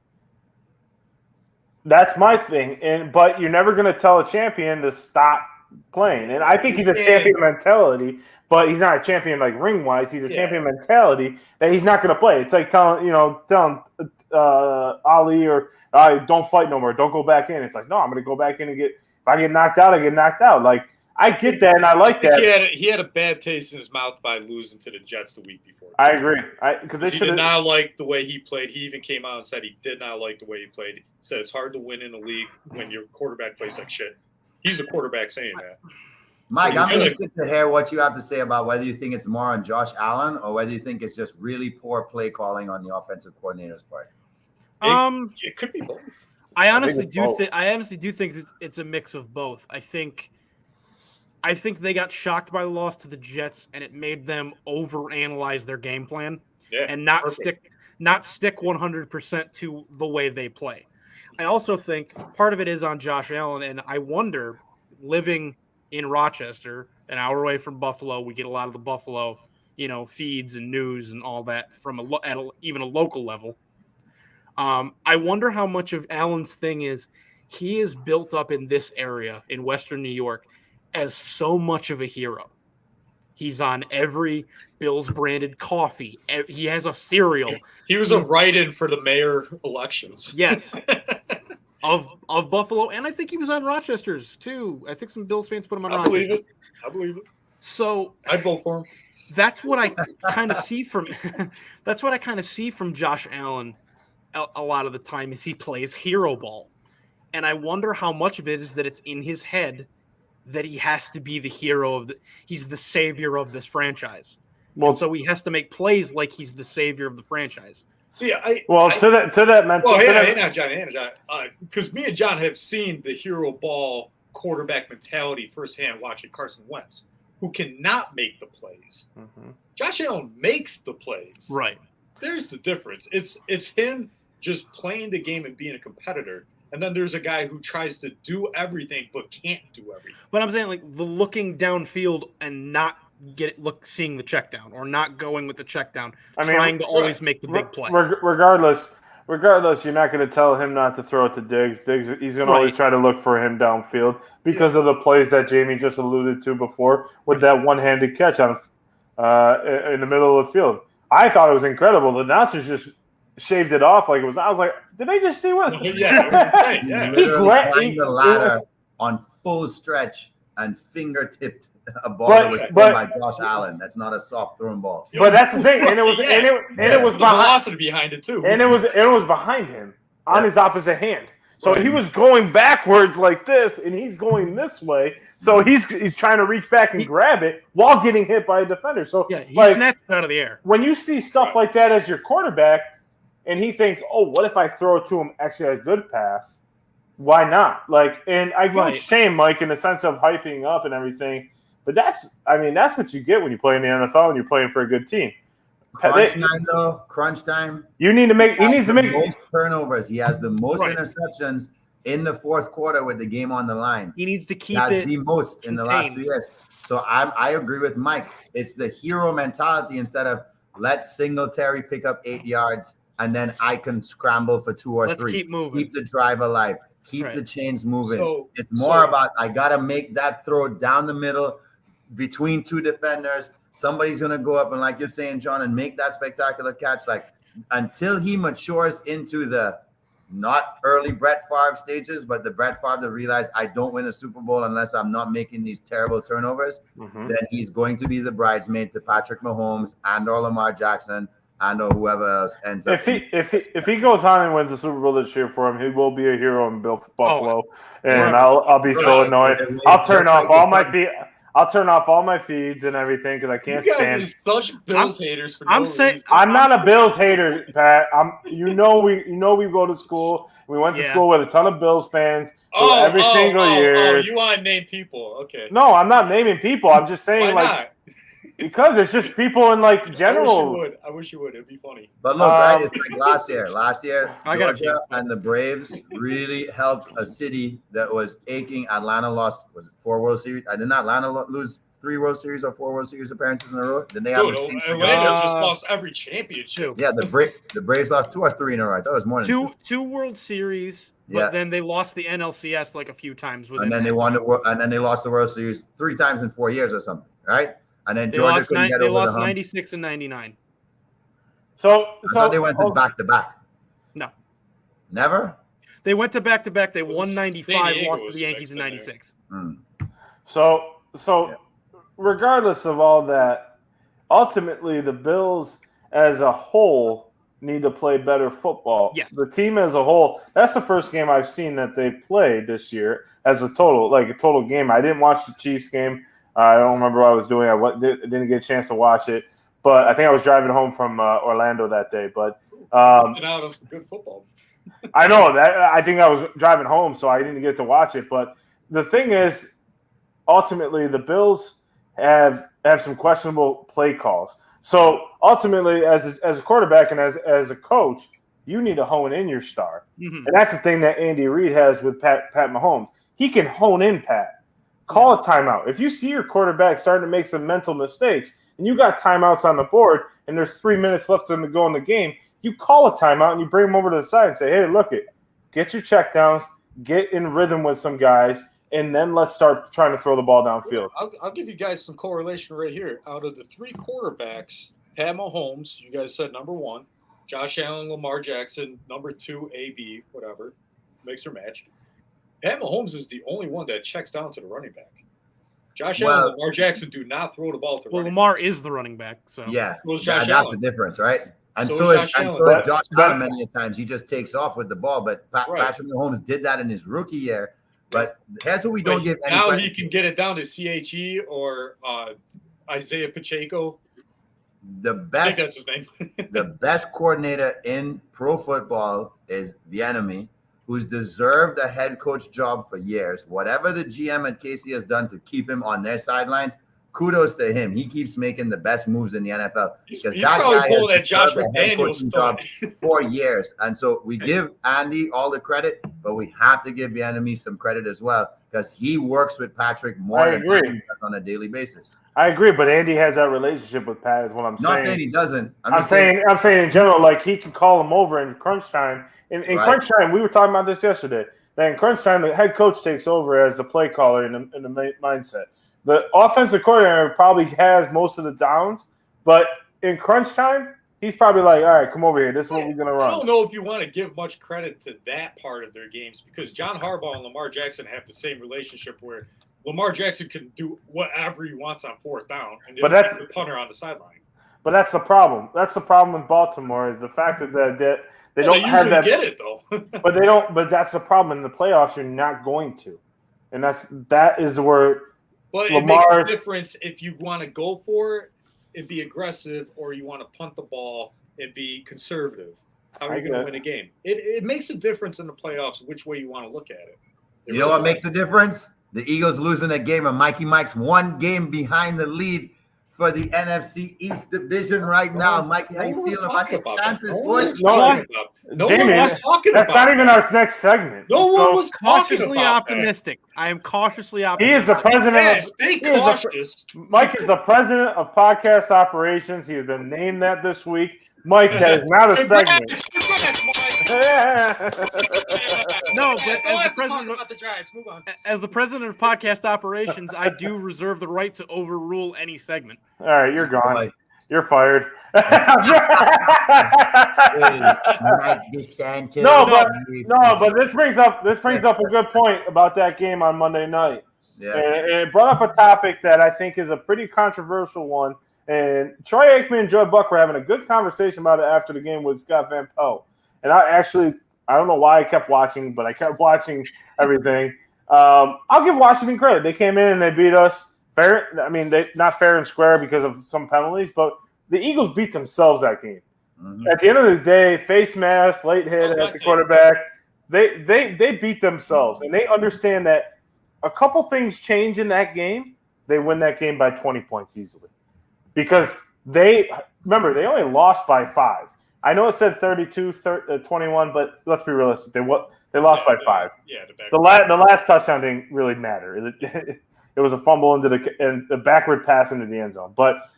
That's my thing. But you're never going to tell a champion to stop playing. And I think he's a champion mentality, but he's not a champion like ring-wise. He's a champion mentality that he's not going to play. It's like telling Ali or don't fight no more. Don't go back in. It's like, no, I'm going to go back in and if I get knocked out, I get knocked out. Like, I get that, and I like that. He had a bad taste in his mouth by losing to the Jets the week before. I agree. Because he did not like the way he played. He even came out and said he did not like the way he played. He said it's hard to win in the league when your quarterback plays like shit. He's a quarterback saying that. Mike, I'm interested to hear what you have to say about whether you think it's more on Josh Allen or whether you think it's just really poor play calling on the offensive coordinator's part. It could be both. I honestly do think it's a mix of both. I think they got shocked by the loss to the Jets, and it made them overanalyze their game plan and not stick 100% to the way they play. I also think part of it is on Josh Allen, and I wonder, living in Rochester, an hour away from Buffalo, we get a lot of the Buffalo, feeds and news and all that from even a local level. I wonder how much of Allen's thing is he is built up in this area in Western New York as so much of a hero. He's on every Bills branded coffee. He has a cereal. He was a write-in for the mayor elections. Yes. of Buffalo. And I think he was on Rochester's too. I think some Bills fans put him on Rochester. I believe it. So I'd vote for him. That's what I kind of see from Josh Allen a lot of the time is he plays hero ball. And I wonder how much of it is that it's in his head that he has to be the hero he's the savior of this franchise. Well, so he has to make plays like he's the savior of the franchise. See, to that mental. Well, hey now, John. Because me and John have seen the hero ball quarterback mentality firsthand watching Carson Wentz, who cannot make the plays. Mm-hmm. Josh Allen makes the plays. Right. There's the difference. It's him just playing the game and being a competitor. And then there's a guy who tries to do everything but can't do everything. But I'm saying, like, the looking downfield and not seeing the check down or not going with the check down, trying to always make the big play. Regardless, you're not going to tell him not to throw it to Diggs. He's going to always try to look for him downfield because of the plays that Jamie just alluded to before with that one-handed catch in the middle of the field. I thought it was incredible. The announcers just shaved it off like it was. I was like, did they just see what? Yeah, it was insane. Yeah, he climbed the ladder on full stretch and fingertipped a ball that was thrown by Josh Allen. That's not a soft thrown ball. But that's the thing, and it was it was behind it too, and it was behind him on his opposite hand. So he was going backwards like this, and he's going this way. So he's trying to reach back and grab it while getting hit by a defender. So he snapped it out of the air. When you see stuff like that as your quarterback, and he thinks, "Oh, what if I throw it to him? Actually, a good pass. Why not?" And I get what you're saying, Mike, in the sense of hyping up and everything. But that's what you get when you play in the NFL and you're playing for a good team. Crunch time. He needs to make most turnovers. He has the most interceptions in the fourth quarter with the game on the line. He needs to keep it the most in the last 2 years. So I agree with Mike. It's the hero mentality instead of let Singletary pick up 8 yards and then I can scramble for 2 or 3. Keep moving. Keep the drive alive. Keep the chains moving. So, it's more about I got to make that throw down the middle between two defenders. Somebody's going to go up and, like you're saying, John, and make that spectacular catch. Like, until he matures into the not early Brett Favre stages, but the Brett Favre that realized I don't win a Super Bowl unless I'm not making these terrible turnovers, then he's going to be the bridesmaid to Patrick Mahomes and or Lamar Jackson and or whoever else ends up. If he goes on and wins the Super Bowl this year for him, he will be a hero in Buffalo, and I'll be so annoyed. I'll turn off all my feet. I'll turn off all my feeds and everything because I can't stand. You guys are such Bills haters. For I'm no saying reason. I'm not a Bills hater, Pat. We go to school. We went to school with a ton of Bills fans every single year. Oh, you want to name people? Okay. No, I'm not naming people. I'm just saying because it's just people in like general. I wish you would. It'd be funny. But look, right? It's like last year. Last year, Georgia and the Braves really helped a city that was aching. Atlanta lost, was it 4 World Series? Did not Atlanta lose 3 World Series or 4 World Series appearances in a row? Then they have the same. Atlanta just lost every championship. Yeah, the Braves lost 2 or 3 in a row. I thought it was more than 2 World Series. But then they lost the NLCS like a few times. And then they won and then they lost the World Series 3 times in 4 years or something, right? And then Georgia couldn't get over the hump. They lost 96 and 99. So I thought they went to back-to-back. No. Never? They went to back-to-back. They won 95, lost to the Yankees in 96. So regardless of all that, ultimately the Bills as a whole need to play better football. Yes. The team as a whole, that's the first game I've seen that they played this year as a total game. I didn't watch the Chiefs game. I don't remember what I was doing. I didn't get a chance to watch it, but I think I was driving home from Orlando that day. But out of good football. I know that. I think I was driving home, so I didn't get to watch it. But the thing is, ultimately, the Bills have some questionable play calls. So ultimately, as a quarterback and as a coach, you need to hone in your star, and that's the thing that Andy Reid has with Pat Mahomes. He can hone in Pat. Call a timeout. If you see your quarterback starting to make some mental mistakes and you got timeouts on the board and there's 3 minutes left to go in the game, you call a timeout and you bring him over to the side and say, hey, look get your checkdowns, get in rhythm with some guys, and then let's start trying to throw the ball downfield. I'll give you guys some correlation right here. Out of the 3 quarterbacks, Pat Mahomes, you guys said number 1, Josh Allen, Lamar Jackson, number 2, AB, whatever, mix or match. Pat Mahomes is the only one that checks down to the running back. Josh Allen and Lamar Jackson do not throw the ball to running Lamar back. is the running back. So that's the difference, right? And so is Josh Allen many times. He just takes off with the ball. But Patrick Mahomes did that in his rookie year. But that's what we don't give any credit. Now he can get it down to CHE or Isaiah Pacheco. The best, I think that's his name. The best coordinator in pro football is Bieniemy, who's deserved a head coach job for years. Whatever the GM at KC has done to keep him on their sidelines, kudos to him. He keeps making the best moves in the NFL because that guy has deserved a head coaching job for years. And so we give Andy all the credit, but we have to give Bieniemy some credit as well because he works with Patrick more than Andy does on a daily basis. I agree, but Andy has that relationship with Pat is what I'm saying. Not saying he doesn't. I'm saying in general, like he can call him over in crunch time. In crunch time, we were talking about this yesterday. That in crunch time, the head coach takes over as the play caller in the mindset. The offensive coordinator probably has most of the downs, but in crunch time, he's probably like, all right, come over here. This is what we're going to run. I don't know if you want to give much credit to that part of their games because John Harbaugh and Lamar Jackson have the same relationship where Lamar Jackson can do whatever he wants on 4th down, and that's the punter on the sideline. But that's the problem. That's the problem with Baltimore is the fact that they don't have that. Get it though. But they don't. But that's the problem in the playoffs. You're not going to, and that is where. But it makes a difference if you want to go for it and be aggressive, or you want to punt the ball and be conservative. How are you going to win a game? It makes a difference in the playoffs which way you want to look at it. You know what makes the difference? The Eagles losing a game, and Mikey Mike's 1 game behind the lead for the NFC East division right now. Mikey, how you feeling about the chances? Jamie, that's not even our next segment. No one was cautiously optimistic. I am cautiously optimistic. He is the president. Stay cautious. Mike is the president of podcast operations. He has been named that this week. Mike, that is not a segment. No, but as the president about the Giants, move on. As the president of podcast operations, I do reserve the right to overrule any segment. All right, you're gone. Boy. You're fired. Mike DeSantis. No, but this brings up a good point about that game on Monday night. Yeah. And it brought up a topic that I think is a pretty controversial one. And Troy Aikman and Joe Buck were having a good conversation about it after the game with Scott Van Pelt. And I don't know why I kept watching, but I kept watching everything. I'll give Washington credit. They came in and they beat us fair. I mean, they not fair and square because of some penalties, but the Eagles beat themselves that game. Mm-hmm. At the end of the day, face mask, late hit at the quarterback, they beat themselves. And they understand that a couple things change in that game. They win that game by 20 points easily. Because they only lost by 5. I know it said 32-21, but let's be realistic. They lost by 5. The last touchdown didn't really matter. It was a fumble into the backward pass into the end zone. But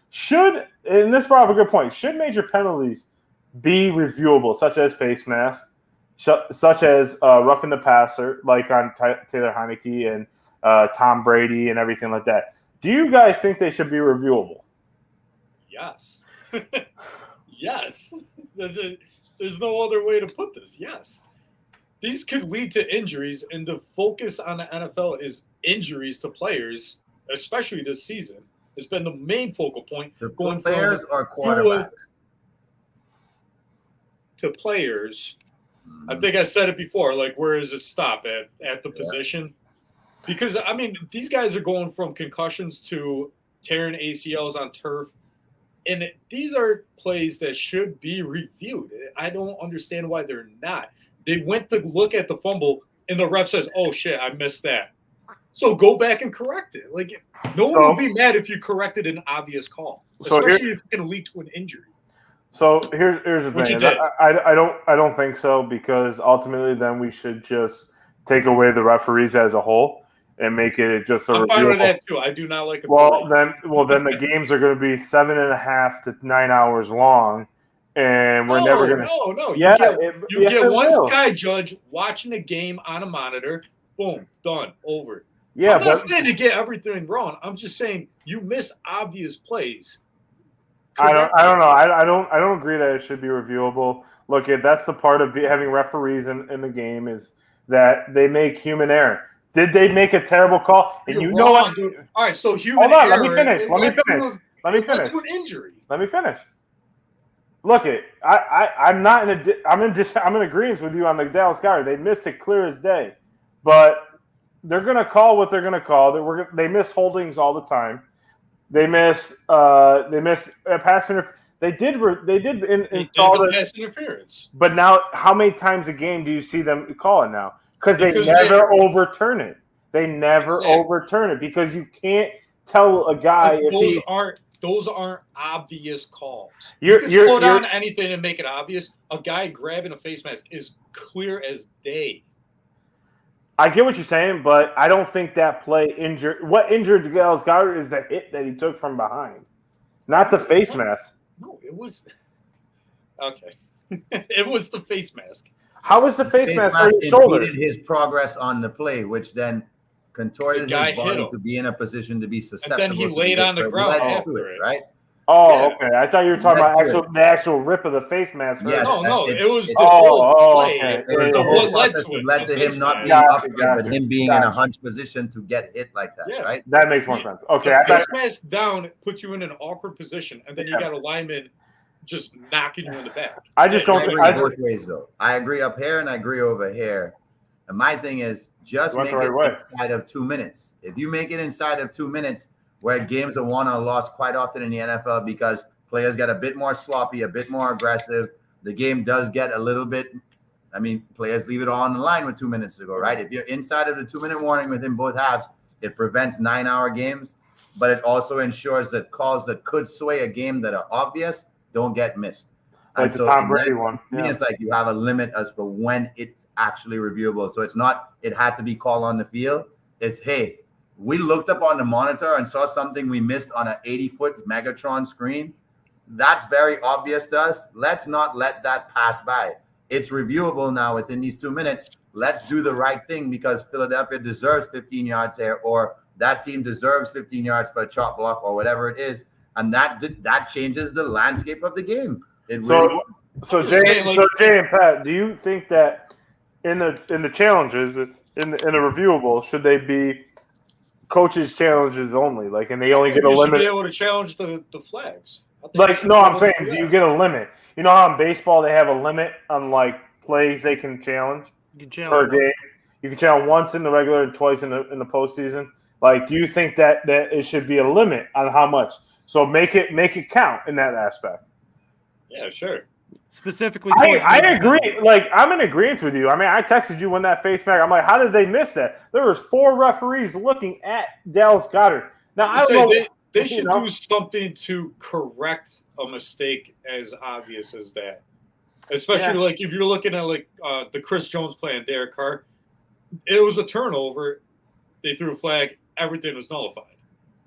and this brought up a good point, should major penalties be reviewable, such as face mask, such as roughing the passer, like on Taylor Heineke and Tom Brady and everything like that? Do you guys think they should be reviewable? Yes. Yes. There's no other way to put this. Yes. These could lead to injuries, and the focus on the NFL is injuries to players, especially this season. It's been the main focal point. To going players or quarterbacks? To players. I think I said it before. Like, where does it stop at the position? Because, I mean, these guys are going from concussions to tearing ACLs on turf. And these are plays that should be reviewed. I don't understand why they're not. They went to look at the fumble, and the ref says, oh, shit, I missed that. So go back and correct it. Like, no one will be mad if you corrected an obvious call, especially if it's going to lead to an injury. So here's the thing. I don't think so, because ultimately then we should just take away the referees as a whole and make it just a I'm fine with that too. I do not like it. Then the games are going to be 7.5 to 9 hours long, and we're never going to. No. Yeah, you get one sky judge watching a game on a monitor. Boom, done, over. Yeah, I'm not saying to get everything wrong. I'm just saying you miss obvious plays. I don't know. I don't agree that it should be reviewable. Look, that's the part of having referees in the game, is that they make human error. Did they make a terrible call? And You're you know wrong, what? Dude. All right, so human Hold on, error. let me finish. Let me finish. To an injury. Let me finish. Look, I'm in agreement with you on the Dallas Cowboys. They missed it clear as day, but they're going to call what they're going to call. They miss holdings all the time. They miss pass interference. They did install the pass interference. But now, how many times a game do you see them call it now? Because they never overturn it. They never overturn it, because you can't tell a guy those aren't obvious calls. You can slow down anything and make it obvious. A guy grabbing a face mask is clear as day. I get what you're saying, but I don't think that play injured. What injured Dallas Goedert is the hit that he took from behind, not the face mask. No, it was okay. It was the face mask. How was the face mask on his shoulder? Impeded his progress on the play, which then contorted his body to be in a position to be susceptible. And then he laid on the ground after it, right? Oh, okay. I thought you were talking about the actual rip of the face mask. Yes, no, it was the whole play. Okay. It was the whole process that led to him not being upright, but him being in a hunch position to get hit like that, right? That makes more sense. Okay. The face mask down puts you in an awkward position, and then you got a lineman just knocking you in the back. I just don't think both ways, though. I agree up here and I agree over here. And my thing is just make it inside of 2 minutes. If you make it inside of 2 minutes, where games are won or lost quite often in the NFL because players get a bit more sloppy, a bit more aggressive, the game does get a little bit. I mean, players leave it all on the line with 2 minutes to go, right? If you're inside of the 2 minute warning within both halves, it prevents 9 hour games, but it also ensures that calls that could sway a game that are obvious don't get missed. Like the Tom Brady one. Yeah. It's like you have a limit as for when it's actually reviewable. So it's not, it had to be called on the field. It's, hey, we looked up on the monitor and saw something we missed on an 80-foot Megatron screen. That's very obvious to us. Let's not let that pass by. it's reviewable now within these 2 minutes. Let's do the right thing because Philadelphia deserves 15 yards there, or that team deserves 15 yards for a chop block or whatever it is. And that changes the landscape of the game. So Jay and Pat, do you think that in the challenges, in the reviewable, should they be coaches' challenges only? Like, and they only get a limit? Should be able to challenge the flags. Like, no, I'm saying, do you get a limit? You know how in baseball they have a limit on like plays they can challenge per game? You can challenge once in the regular and twice in the postseason. Like, do you think that it should be a limit on how much? So make it count in that aspect. Yeah, sure. Specifically, I agree. Like, I'm in agreement with you. I mean, I texted you when that face mask. I'm like, how did they miss that? There was 4 referees looking at Dallas Goedert. Now I don't know. They should do something to correct a mistake as obvious as that. Especially like if you're looking at like the Chris Jones play on Derek Carr, it was a turnover. They threw a flag. Everything was nullified.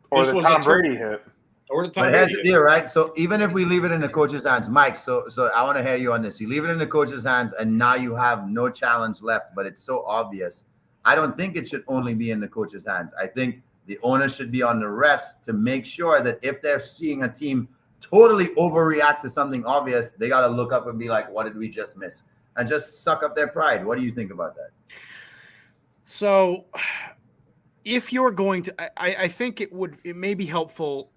Or the Tom Brady hit. But here's the deal, right? So even if we leave it in the coach's hands, Mike, so I want to hear you on this. You leave it in the coach's hands, and now you have no challenge left, but it's so obvious. I don't think it should only be in the coach's hands. I think the owner should be on the refs to make sure that if they're seeing a team totally overreact to something obvious, they got to look up and be like, what did we just miss? And just suck up their pride. What do you think about that? So if you're going to, I think it may be helpful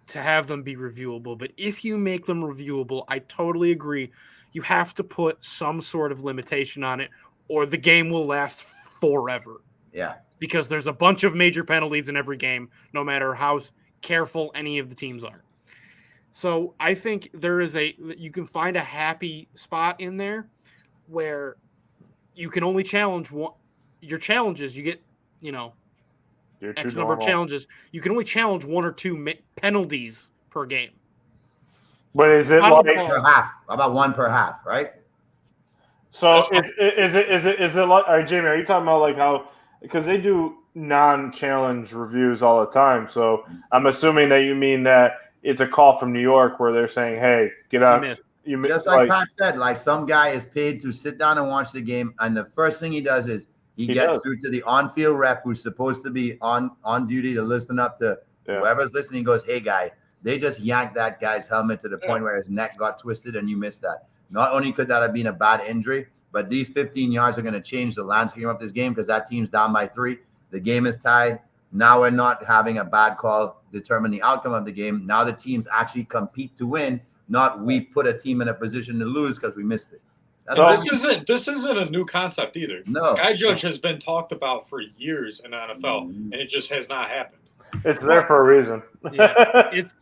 to have them be reviewable, but if you make them reviewable, I totally agree. You have to put some sort of limitation on it, or the game will last forever. Yeah. Because there's a bunch of major penalties in every game, no matter how careful any of the teams are. So I think you can find a happy spot in there where you can only challenge your challenges. You get, X number of challenges. You can only challenge 1 or 2 penalties per game. But is it like per half? About 1 per half, right? So is it like? All right, Jamie, are you talking about like how? Because they do non-challenge reviews all the time. So I'm assuming that you mean that it's a call from New York where they're saying, "Hey, get out." You missed. Just like Pat said, like some guy is paid to sit down and watch the game, and the first thing he does is he gets through to the on-field ref who's supposed to be on duty to listen up to whoever's listening. Goes, "Hey, guy, they just yanked that guy's helmet to the point where his neck got twisted, and you missed that." Not only could that have been a bad injury, but these 15 yards are going to change the landscape of this game because that team's down by 3. The game is tied. Now we're not having a bad call determine the outcome of the game. Now the teams actually compete to win, not we put a team in a position to lose because we missed it. This isn't a new concept either. No. Sky Judge has been talked about for years in the NFL, and it just has not happened. It's there for a reason. Yeah, it's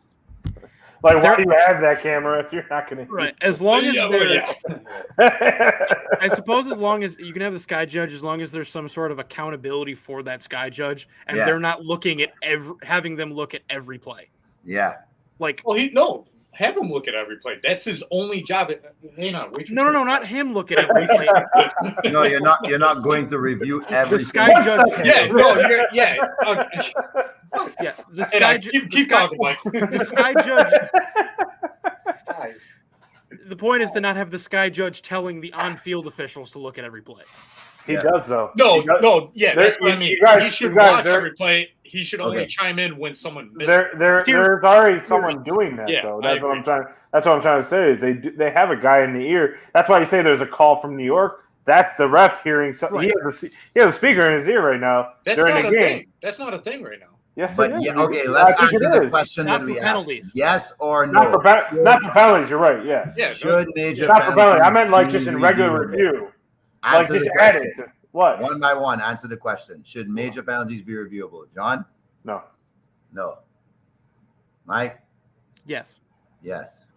like, why do you have that camera if you're not going to? Right. As long as I suppose as long as you can have the Sky Judge, as long as there's some sort of accountability for that Sky Judge, and they're not looking at having them look at every play. Yeah. Like, have him look at every play. That's his only job. No, not him look at every play. No, you're not going to review every. The Sky Judge. Okay. Yeah, the Sky Judge. Keep talking, Mike. The Sky Judge. The point is to not have the Sky Judge telling the on-field officials to look at every play. He does, though. No, that's what I mean. He should watch every play. He should only chime in when someone misses. There's already someone doing that, though. That's what I'm trying. That's what I'm trying to say is they have a guy in the ear. That's why you say there's a call from New York. That's the ref hearing something. Right. He has a speaker in his ear right now during the game. That's not a thing right now. Yes, but it is. Okay, let's answer the question that we asked. Yes or no? Not for penalties. You're right. Yes. Yeah. Should major not for penalties? I meant like just in regular review. Like just add it to what? One by one, answer the question. Should major penalties be reviewable? John? No. Mike? Yes. Yes.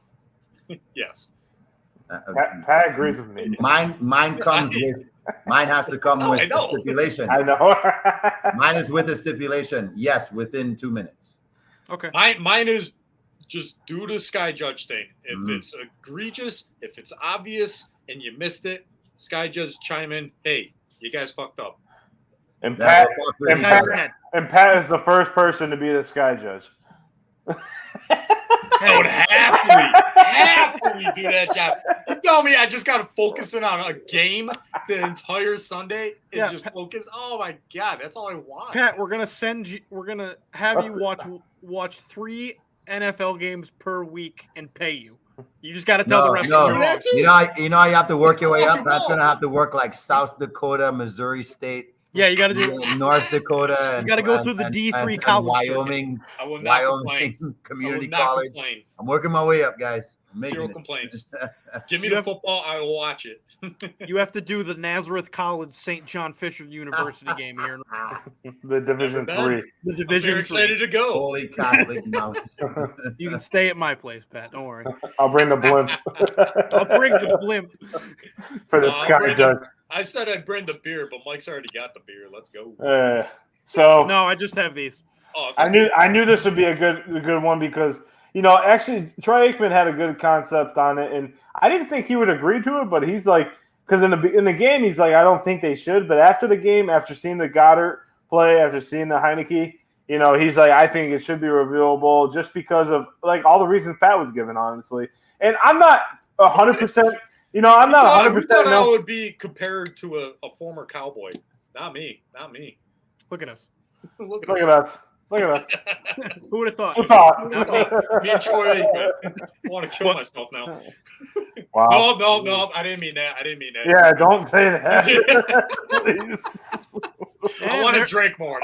Pat agrees with me. Mine comes with. Mine has to come with a stipulation. I know. Mine is with a stipulation. Yes, within 2 minutes. Okay. Mine is just do the Sky Judge thing. If it's egregious, if it's obvious, and you missed it, Sky Judge chime in. Hey, you guys fucked up. And Pat is the first person to be the Sky Judge. Don't have happily do that job. You tell me I just got to focus in on a game the entire Sunday and just focus. Oh my God, that's all I want. Pat, we're gonna have you watch 3 NFL games per week and pay you. You just got to tell the refs. No. You know, you have to work your way up. That's gonna have to work like South Dakota, Missouri State. Yeah, you got to do North Dakota. You got to go through the D3 college. Wyoming. I will not Wyoming complain. Community College. I'm working my way up, guys. Zero complaints. Give me the football. I will watch it. You have to do the Nazareth College St. John Fisher University game here. The Division 3. The Division. I'm excited to go. Holy Catholic mounts. You can stay at my place, Pat. Don't worry. I'll bring the blimp. I'll bring the blimp for the Sky Judge. I said I'd bring the beer, but Mike's already got the beer. Let's go. No, I just have these. Oh, I knew this would be a good one because actually Troy Aikman had a good concept on it, and I didn't think he would agree to it, but he's like, because in the game he's like, I don't think they should, but after the game, after seeing the Goddard play, after seeing the Heineke, he's like, I think it should be reviewable just because of like all the reasons Pat was given, honestly, and I'm not 100%. I'm not 100%. I would be compared to a former Cowboy. Not me. Look at us. Look at us. Who would have thought? Who thought? Me and Troy Aikman. I want to kill myself now. Wow. No. I didn't mean that. Yeah, don't say that. I want to drink more.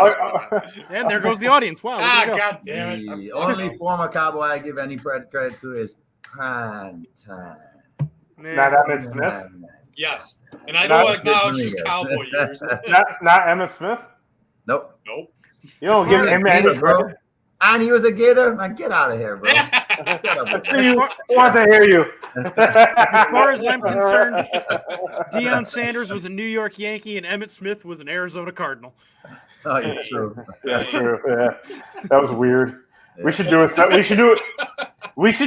And there goes the audience. Wow. God damn it. The only former Cowboy I give any credit to is Prime Time. Not Emmitt Smith? Yes. And I don't acknowledge his Cowboy years. Not Emmitt Smith? Nope. You don't give him any credit. And he was a Gator? Man, get out of here, bro. I want to hear you. As far as I'm concerned, Deion Sanders was a New York Yankee and Emmitt Smith was an Arizona Cardinal. Oh, yeah, true. Yeah, true. Yeah. That was weird. Yeah. We should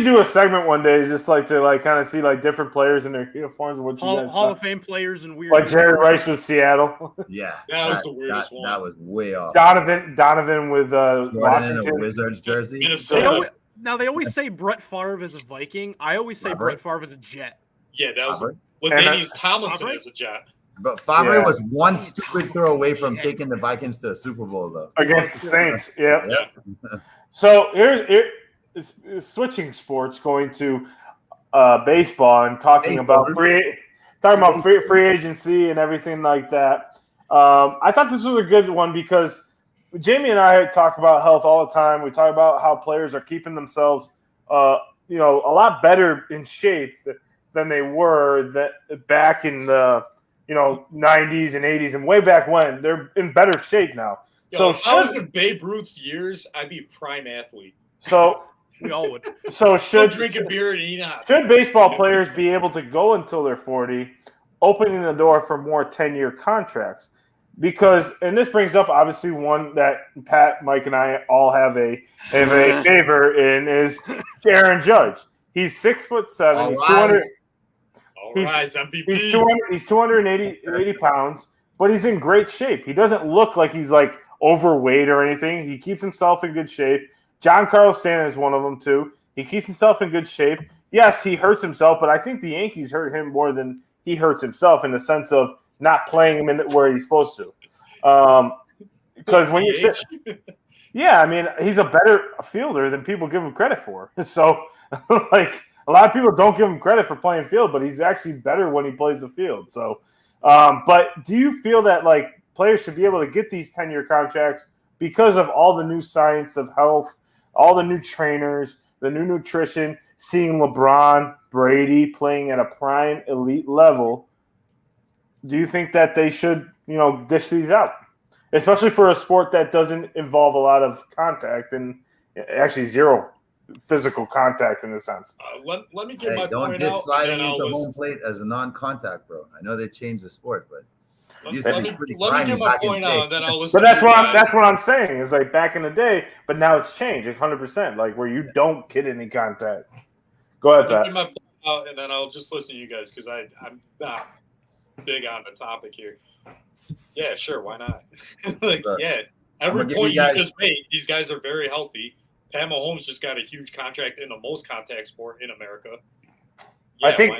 do a segment one day, just like to kind of see like different players in their uniforms. What Hall of Fame players and weird. Like Jerry Rice with Seattle. Yeah, that was the weirdest one. That was way off. Donovan with Washington in a Wizards jersey. They always say Brett Favre is a Viking. I always say Brett Favre is a Jet. Yeah, that was Ladainius Tomlinson as a Jet. But Favre was one stupid throw away from taking the Vikings to a Super Bowl, though. Against the Saints, yeah. So here's switching sports, going to baseball and talking about free agency and everythting like that. I thought this was a good one because Jamie and I talk about health all the time. We talk about how players are keeping themselves, a lot better in shape than they were back in the 90s and 80s and way back when. They're in better shape now. If I was in Babe Ruth's years, I'd be a prime athlete. So we all would. So should drinking beer and eating out. Should baseball players be able to go until they're 40, opening the door for more 10-year contracts? Because, and this brings up obviously one that Pat, Mike, and I all have a favor in is Aaron Judge. He's 6'7". He's 200. He's 280 pounds, but he's in great shape. He doesn't look like he's like overweight or anything. He keeps himself in good shape. John Carlos Stanton is one of them too. He keeps himself in good shape. Yes, he hurts himself, but I think the Yankees hurt him more than he hurts himself in the sense of not playing him where he's supposed to. Because when you sit, he's a better fielder than people give him credit for. So, like, a lot of people don't give him credit for playing field, but he's actually better when he plays the field. So, but do you feel that like players should be able to get these 10-year contracts because of all the new science of health, all the new trainers, the new nutrition, seeing LeBron, Brady playing at a prime elite level? Do you think that they should, dish these out, especially for a sport that doesn't involve a lot of contact and actually zero physical contact in a sense? Let me get my don't point just out. sliding into home plate as a non-contact, bro. I know they changed the sport, but let me get my point out, and then I'll listen. But that's what I'm saying is like back in the day, but now it's changed 100%. Like where you don't get any contact. Go ahead, Pat. Let me get my point out, and then I'll just listen to you guys because I'm not big on the topic here. Yeah, sure, why not? Every point you just made, these guys are very healthy. Pat Mahomes just got a huge contract in the most contact sport in America. Yeah,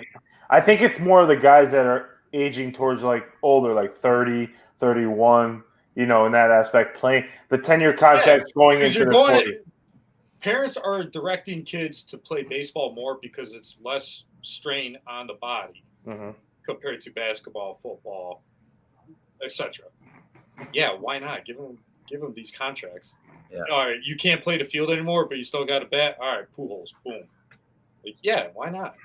I think it's more of the guys that are aging towards like older, like 30, 31, in that aspect, playing the 10-year contracts going into the 40. Parents are directing kids to play baseball more because it's less strain on the body compared to basketball, football, etc. Yeah, why not? Give them these contracts. Yeah. All right, you can't play the field anymore, but you still got a bat. All right, Pujols, boom. Like, yeah, why not?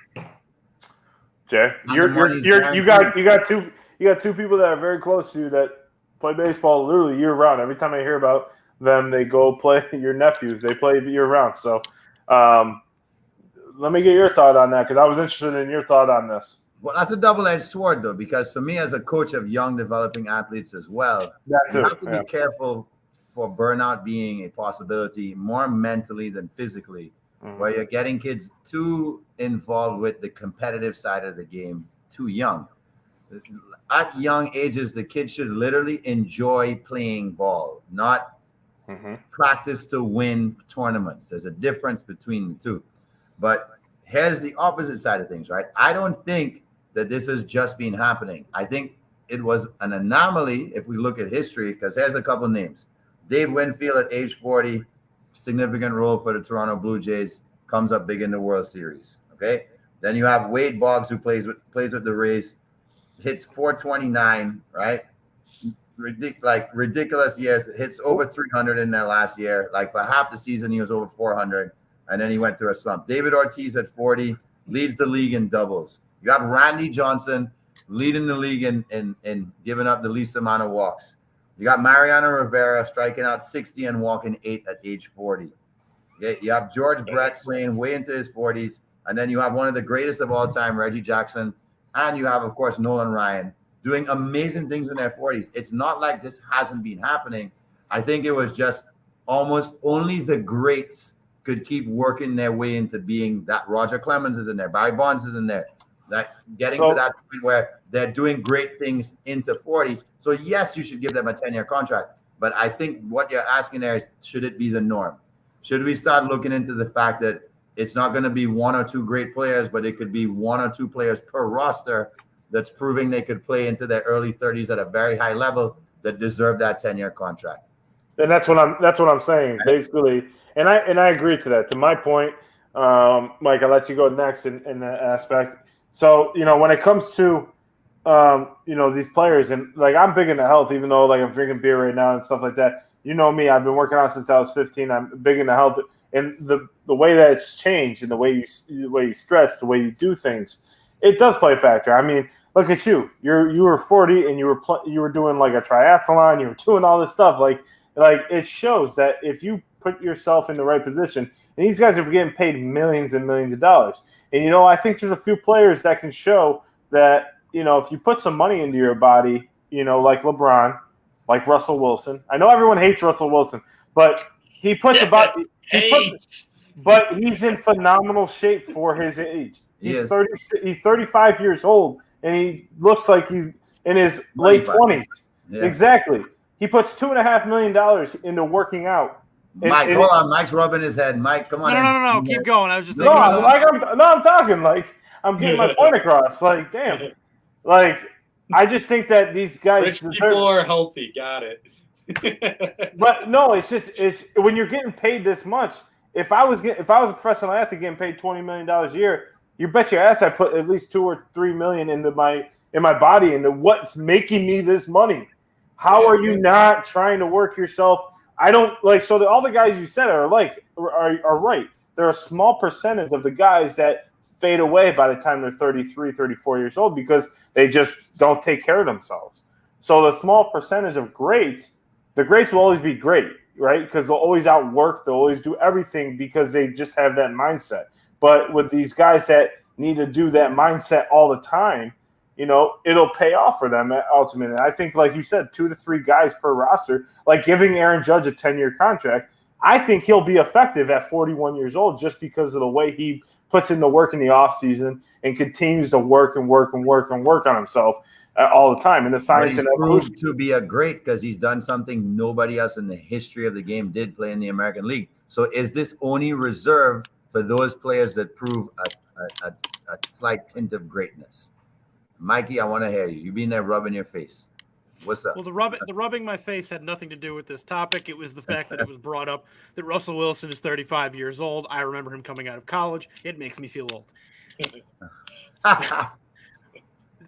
Jay, you got two people that are very close to you that play baseball literally year round. Every time I hear about them, they go play your nephews. They play year round. So, let me get your thought on that because I was interested in your thought on this. Well, that's a double-edged sword, though, because for me as a coach of young developing athletes as well, you have to be careful for burnout being a possibility more mentally than physically, where you're getting kids too involved with the competitive side of the game too young. At young ages, the kids should literally enjoy playing ball, not practice to win tournaments. There's a difference between the two. But here's the opposite side of things, right? I don't think that this has just been happening. I think it was an anomaly if we look at history, because here's a couple names. Dave Winfield at age 40, significant role for the Toronto Blue Jays, comes up big in the World Series, okay? Then you have Wade Boggs, who plays with the Rays, hits 429, right? Ridiculous years. Hits over 300 in their last year. Like for half the season, he was over 400, and then he went through a slump. David Ortiz at 40 leads the league in doubles. You have Randy Johnson leading the league in giving up the least amount of walks. You got Mariano Rivera striking out 60 and walking 8 at age 40. Okay? You have George Brett playing way into his 40s. And then you have one of the greatest of all time, Reggie Jackson. And you have, of course, Nolan Ryan doing amazing things in their 40s. It's not like this hasn't been happening. I think it was just almost only the greats could keep working their way into being that. Roger Clemens is in there. Barry Bonds is in there. That getting to that point where they're doing great things into 40. So, yes, you should give them a 10-year contract. But I think what you're asking there is, should it be the norm? Should we start looking into the fact that it's not going to be one or two great players, but it could be one or two players per roster that's proving they could play into their early 30s at a very high level that deserve that 10-year contract? And that's what I'm saying, basically. And I agree to that. To my point, Mike, I'll let you go next in that aspect. So, when it comes to, these players, and like I'm big into health, even though like I'm drinking beer right now and stuff like that. You know me, I've been working out since I was 15. I'm big into health, and the way that it's changed, and the way you stretch, the way you do things, it does play a factor. I mean, look at you. You were 40 and you were doing like a triathlon. You were doing all this stuff. Like it shows that if you put yourself in the right position, and these guys are getting paid millions and millions of dollars. And, I think there's a few players that can show that, if you put some money into your body, like LeBron, like Russell Wilson. I know everyone hates Russell Wilson, but he puts but he's in phenomenal shape for his age. He's 35 years old, and he looks like he's in his late 20s. Yeah. Exactly. He puts $2.5 million into working out. Mike, hold on. Mike's rubbing his head. Mike, come on. No. Keep going. I was just thinking I'm talking. Like, I'm getting my point across. Like, damn. Like, I just think that these guys. Rich people are healthy. Got it. But no, it's when you're getting paid this much. If I was a professional athlete getting paid $20 million a year, you bet your ass I put at least $2 or $3 million into my body, into what's making me this money. How are you not trying to work yourself? I don't like all the guys you said are right. There are a small percentage of the guys that fade away by the time they're 33, 34 years old because they just don't take care of themselves. So the small percentage of the greats will always be great, right? Because they'll always outwork, they'll always do everything because they just have that mindset. But with these guys that need to do that mindset all the time, it'll pay off for them ultimately. I think, like you said, 2 to 3 guys per roster, like giving Aaron Judge a 10-year contract, I think he'll be effective at 41 years old just because of the way he puts in the work in the offseason and continues to work on himself all the time. And the science and evolution to be a great because he's done something nobody else in the history of the game did play in the American League. So is this only reserved for those players that prove a slight tint of greatness? Mikey, I want to hear you. You've been there rubbing your face. What's up? Well, the rubbing my face had nothing to do with this topic. It was the fact that it was brought up that Russell Wilson is 35 years old. I remember him coming out of college. It makes me feel old.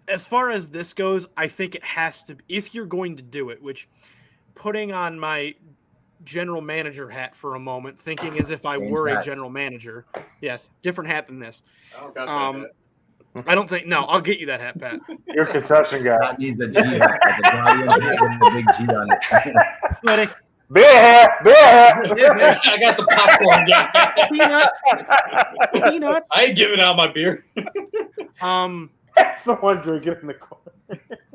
As far as this goes, I think it has to, if you're going to do it, which putting on my general manager hat for a moment, thinking as if I were a general manager. Yes, different hat than this. I don't think. No, I'll get you that hat, Pat. You're a concession guy. That needs a G hat, like a Guardian hat with a big G on it. Ready? Beer. I got the popcorn guy. Peanuts. I ain't giving out my beer. Someone drinking in the corner.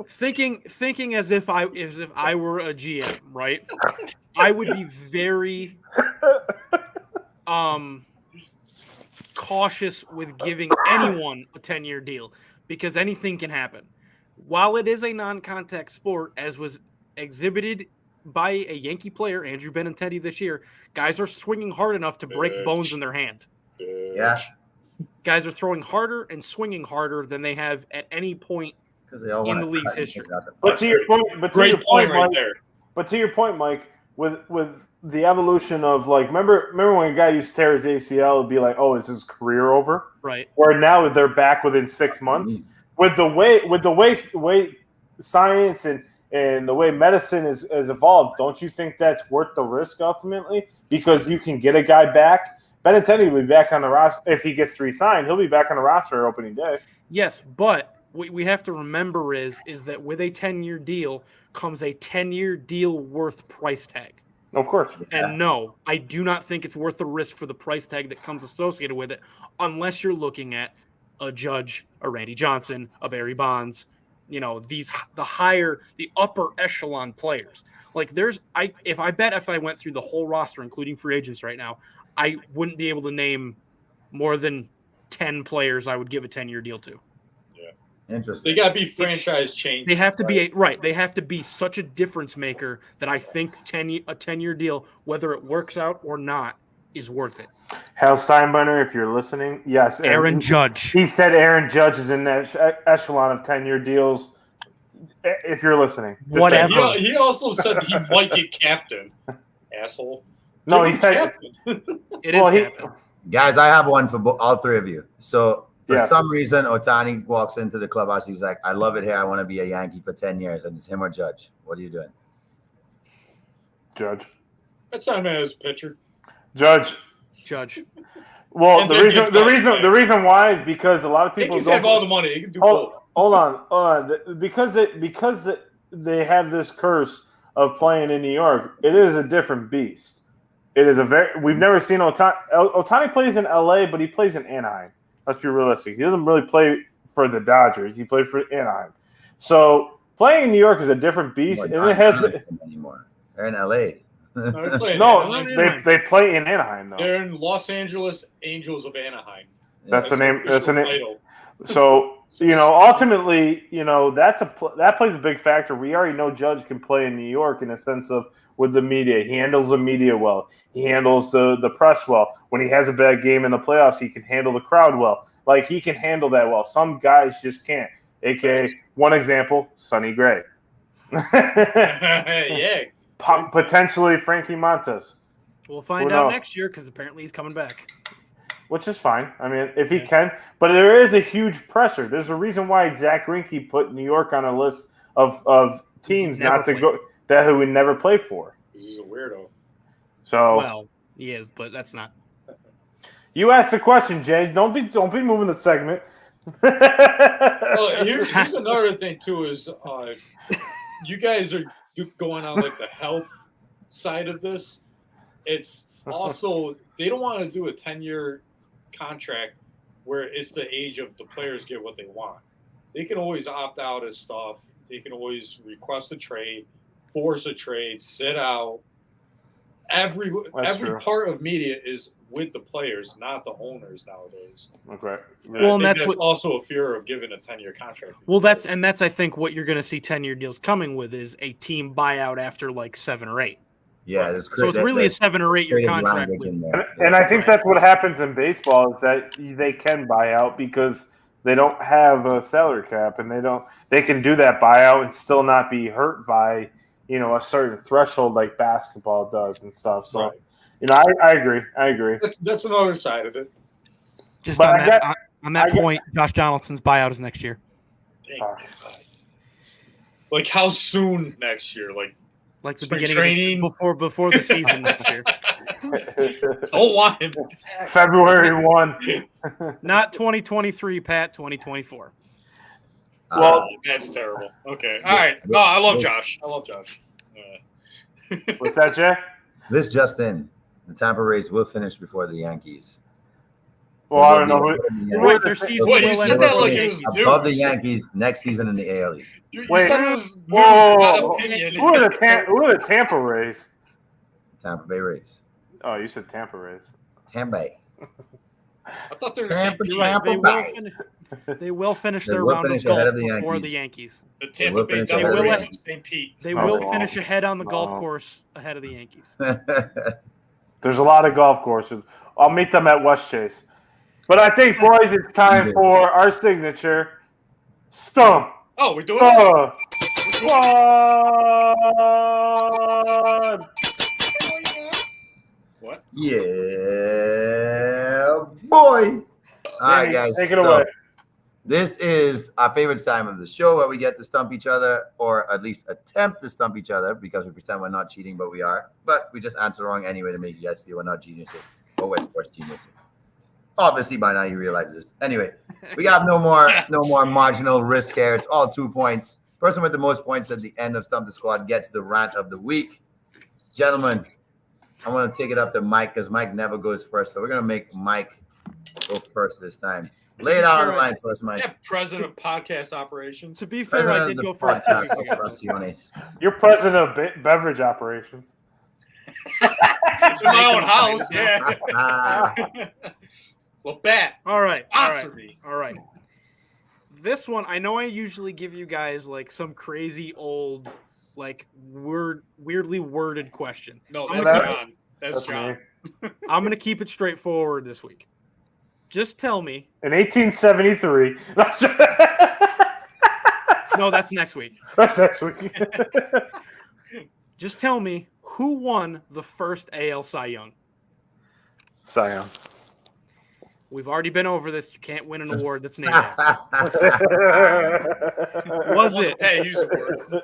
Thinking as if I were a GM, right? I would be very cautious with giving anyone a 10-year deal because anything can happen. While it is a non-contact sport, as was exhibited by a Yankee player, Andrew Benintendi, this year, guys are swinging hard enough to break bones in their hand. Yeah. Guys are throwing harder and swinging harder than they have at any point in the league's history. But to your point, Mike, with the evolution of like, remember when a guy used to tear his ACL, it'd be like, oh, is his career over? Right. Where now they're back within 6 months. With the way science and the way medicine is evolved, don't you think that's worth the risk ultimately? Because you can get a guy back. Benintendi will be back on the roster if he gets re-signed. He'll be back on the roster opening day. Yes, but what we have to remember is that with a 10-year deal comes a 10-year deal worth price tag. Of course. And no, I do not think it's worth the risk for the price tag that comes associated with it, unless you're looking at a Judge, a Randy Johnson, a Barry Bonds, the upper echelon players. Like if I went through the whole roster, including free agents right now, I wouldn't be able to name more than 10 players I would give a 10-year deal to. Yeah. Interesting. They got to be franchise changed. They have to be They have to be such a difference maker that I think a 10-year deal, whether it works out or not, is worth it. Hal Steinbrenner, if you're listening, yes. Aaron Judge. He said Aaron Judge is in that echelon of 10-year deals. If you're listening. Whatever. He also said he might get captain. Asshole. No, he said it is captain. Guys, I have one for all three of you. So for Yes. some reason, Ohtani walks into the clubhouse. He's like, I love it here. I want to be a Yankee for 10 years. And it's him or Judge. What are you doing? Judge. That's not him as a pitcher. Judge. Well, And the reason why is because a lot of They people can save all the money. They can do both. Hold on. Because they have this curse of playing in New York, it is a different beast. It is we've never seen Ohtani. Ohtani plays in LA, but he plays in Anaheim. Let's be realistic. He doesn't really play for the Dodgers. He played for Anaheim. So playing in New York is a different beast, and it has anymore. They're in LA. They play in Anaheim though. They're in Los Angeles Angels of Anaheim. That's the name. That's the name. Title. So ultimately, that plays a big factor. We already know Judge can play in New York in a sense of with the media. He handles the media well. He handles the press well. When he has a bad game in the playoffs, he can handle the crowd well. Like he can handle that well. Some guys just can't. AKA one example, Sonny Gray. Yeah. Potentially Frankie Montas. We'll find out next year because apparently he's coming back. Which is fine. I mean, if he can. But there is a huge pressure. There's a reason why Zach Greinke put New York on a list of teams not to go that he would never play for. He's a weirdo. So well, he is, but that's not. You asked the question, Jay. Don't be moving the segment. Well, here's another thing too is you guys are going on like the health side of this. It's also they don't want to do a 10-year contract where it's the age of the players get what they want. They can always opt out of stuff. They can always request a trade, force a trade, sit out. Every part of media is with the players, not the owners nowadays. Okay. Well, and that's also a fear of giving a 10-year contract. Well, that's I think what you're going to see 10-year deals coming with is a team buyout after like 7 or 8. Yeah, so it's really a 7 or 8 year contract. And I think that's what happens in baseball is that they can buy out because they don't have a salary cap, and they can do that buyout and still not be hurt by a certain threshold like basketball does and stuff. So I agree. That's another side of it. Just on that point, Josh Donaldson's buyout is next year. Like how soon next year? Like the beginning of before the season next year. Don't want him. February 1. Not 2023, Pat. 2024. Well, that's terrible. Okay. All right. No, I love Josh. What's that, Jay? This just in. The Tampa Rays will finish before the Yankees. Well, I don't know. Right, their season will end above the Yankees next season in the AL East. Wait, whoa. Who are the Tampa Rays? Tampa Bay Rays. Oh, you said Tampa Rays. Tampa Bay. I thought they were They will finish their round of golf before the Yankees. The Tampa Bay St. Pete. They will finish ahead on the golf course ahead of the Yankees. There's a lot of golf courses. I'll meet them at West Chase. But I think, boys, it's time for our signature stump. Oh, we're doing it? Squad. What? Yeah, boy. All right, guys. Take it away. This is our favorite time of the show where we get to stump each other, or at least attempt to stump each other, because we pretend we're not cheating, but we are. But we just answer wrong anyway to make you guys feel we're not geniuses, or we're sports geniuses. Obviously, by now you realize this. Anyway, we got no more marginal risk here. It's all 2 points. Person with the most points at the end of Stump the Squad gets the rant of the week. Gentlemen, I want to take it up to Mike because Mike never goes first. So we're going to make Mike go first this time. Lay it out on the line for us, Mike. Yeah, president of podcast operations. To be fair, I did go first. You're president of beverage operations. In my own house, yeah. Well, bet. All right. Sponsor me. All right. This one, I know I usually give you guys like some crazy old, like weirdly worded question. No, that's John. That's John. I'm going to keep it straightforward this week. Just tell me. In 1873. No, that's next week. That's next week. Just tell me who won the first AL Cy Young. Cy Young. We've already been over this. You can't win an award that's named after. Was it? Hey, use a word.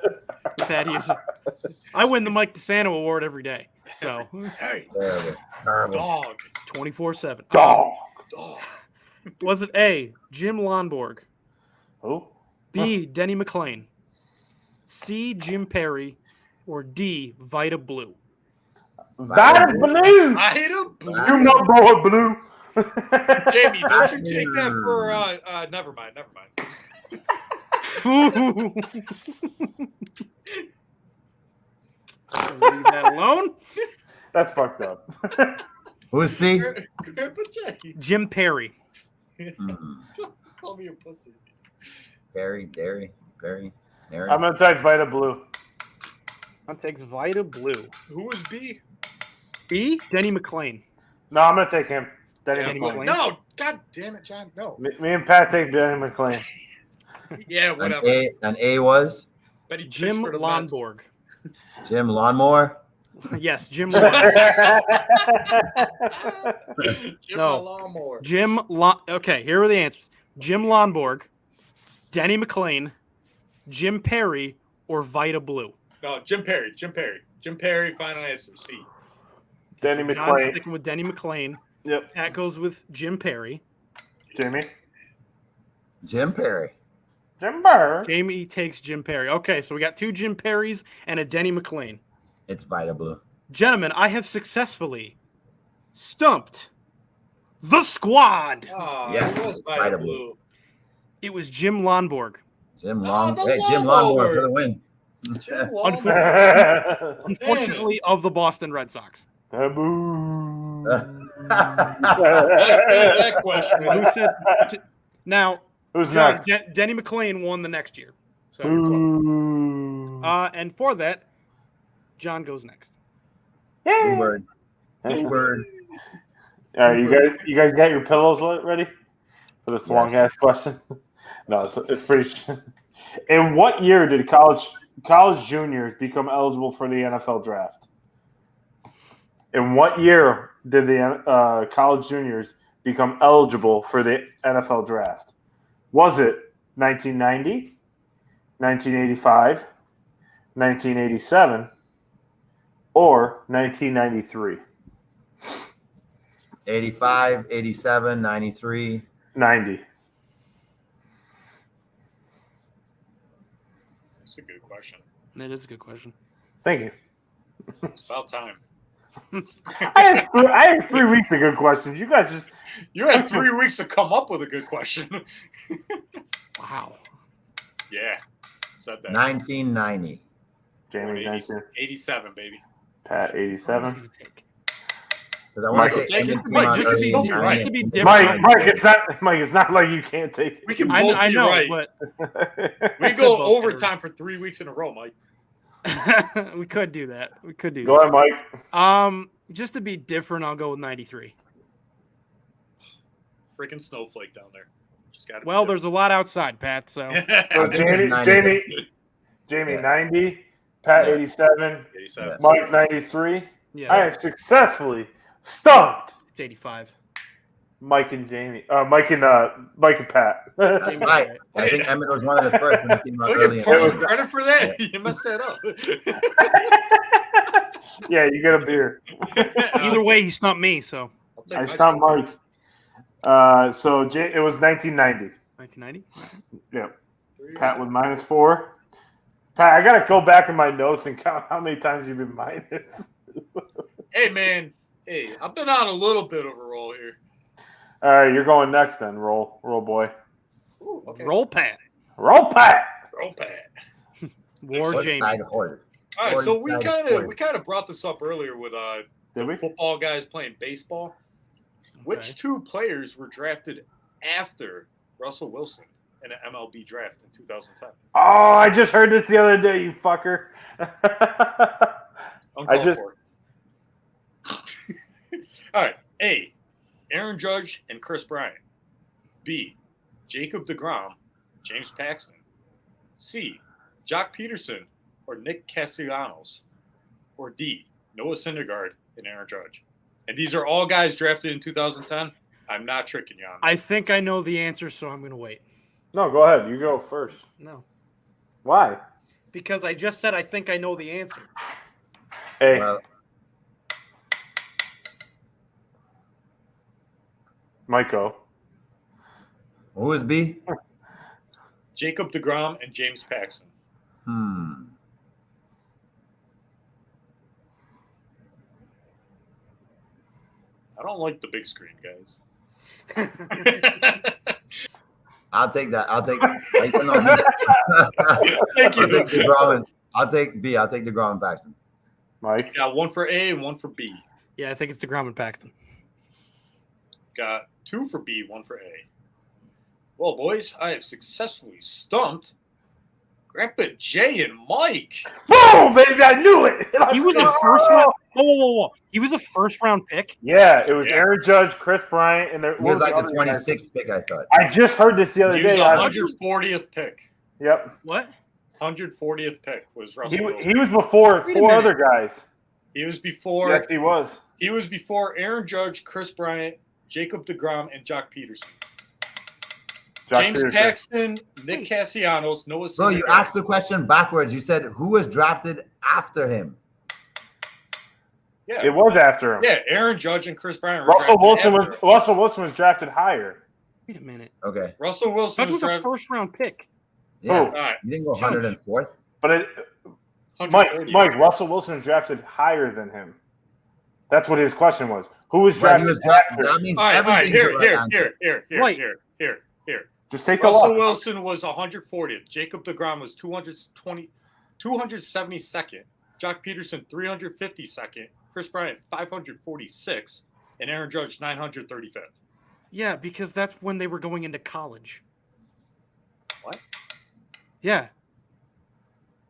I win the Mike DeSanto award every day. So, hey, dog. 24/7. Dog. Was it A, Jim Lonborg? Who? B, Denny McClain? C, Jim Perry? Or D, Vita Blue? Vita Blue. Vita Blue. You know boy Blue. Jamie, don't you take that for never mind. Leave that alone. That's fucked up. Who's C? Jim Perry. Call me a pussy. Perry. I'm gonna type Vita Blue. I'll take Vita Blue. Who was B? B, Denny McClain. No, I'm gonna take him. Denny McClain. No, god damn it, John. No. Me and Pat take Denny McClain. Yeah, whatever. And A was? Jim Lonborg. Jim Lawnmower? Yes, Jim Lawnmower. Okay, here are the answers. Jim Lonborg, Denny McClain, Jim Perry, or Vita Blue. No, Jim Perry. Final answer. C. Denny John's McClain. Sticking with Denny McClain. Yep. That goes with Jim Perry. Jamie. Jim Perry. Jamie takes Jim Perry. Okay, so we got 2 Jim Perrys and a Denny McClain. It's Vita Blue. Gentlemen, I have successfully stumped the squad. Oh, yes, it was Vita Blue. It was Jim Lonborg. Jim Lawnmower for the win. Unfortunately, of the Boston Red Sox. Taboo. That question. Who said? Now, who's next? Denny McClain won the next year. So, Ooh. and for that, John goes next. Yeah. Bluebird. Bluebird. All right, you guys got your pillows ready for this long ass question? No, it's pretty. In what year did college juniors become eligible for the NFL draft? In what year did the college juniors become eligible for the NFL draft? Was it 1990, 1985, 1987, or 1993? 85, 87, 93. 90. That's a good question. That is a good question. Thank you. It's about time. I had 3 weeks of good questions. You guys just You had 3 weeks to come up with a good question. Wow. Yeah. Said that. 1990. Jamie 87, baby. Pat 87. Because I want to Mike, say just Edmonton to be different. Mike, it's not like you can't take it. We can both I be know, right. but we go overtime for 3 weeks in a row, Mike. we could do that. Go ahead, Mike. Just to be different, I'll go with 93. Freaking snowflake down there. Just got. Well, there's a lot outside, Pat. So So Jamie 90, Pat 87, 87. Mike 93. yeah, I have successfully stumped it's 85. Mike and Pat. That's right. I think Emmett was one of the first when he came out Look early. at partial credit for that. You messed that up. Yeah, you get a beer. Either way, he stumped me. So I stumped Mike. So it was 1990. 1990. Yeah. Pat with -4. Pat, I gotta go back in my notes and count how many times you've been minus. Hey man, I've been on a little bit of a roll here. All right, you're going next then. Roll boy. Ooh, okay. Roll, Pat. Roll Pat. Roll Pat. War Jamie. All right, so we kind of brought this up earlier with Did we? football guys playing baseball. Which two players were drafted after Russell Wilson in an MLB draft in 2010? Oh, I just heard this the other day, you fucker. All right. A, Aaron Judge and Chris Bryant. B, Jacob deGrom, James Paxton. C, Jock Peterson or Nick Castellanos. Or D, Noah Syndergaard and Aaron Judge. And these are all guys drafted in 2010. I'm not tricking you on that. I think I know the answer, so I'm going to wait. No, go ahead. You go first. No. Why? Because I just said I think I know the answer. Hey. Well, Michael. who is B? Jacob deGrom and James Paxton. I don't like the big screen, guys. I'll take that. Thank you. I'll take B. I'll take deGrom and Paxton. Mike. Got one for A and one for B. Yeah, I think it's deGrom and Paxton. Got 2 for B, 1 for A. Well, boys, I have successfully stumped Grandpa Jay and Mike. Boom, baby! I knew it. He was a first round. Whoa! He was a first round pick. Yeah, it was Aaron Judge, Chris Bryant, and He was like the 26th pick, I thought. I just heard this the other He was day. 140th pick. Yep. What? 140th pick was Russell Wilson. He was before Wait a 4 minute. other guys. He was before. Yes, he was. He was before Aaron Judge, Chris Bryant, Jacob deGrom, and Jock Peterson. James Paxton, Nick Castellanos, Noah Syndergaard. Bro, you asked the question backwards. You said who was drafted after him. Yeah, It was after him. yeah. Aaron Judge and Chris Bryant. Russell Wilson was drafted higher. Wait a minute. Okay. Russell Wilson Judge was a first round pick. Yeah. Oh. All right. You didn't go Judge. 104th? But 140th. Mike, Russell Wilson was drafted higher than him. That's what his question was. Who was But he drafted was drafted. after? That means All right, everything. here. Just take the Russell lock. Wilson was 140th. Jacob deGrom was 272nd. Jock Peterson 352nd. Chris Bryant 546th. And Aaron Judge 935th. Yeah, because that's when they were going into college. What? Yeah.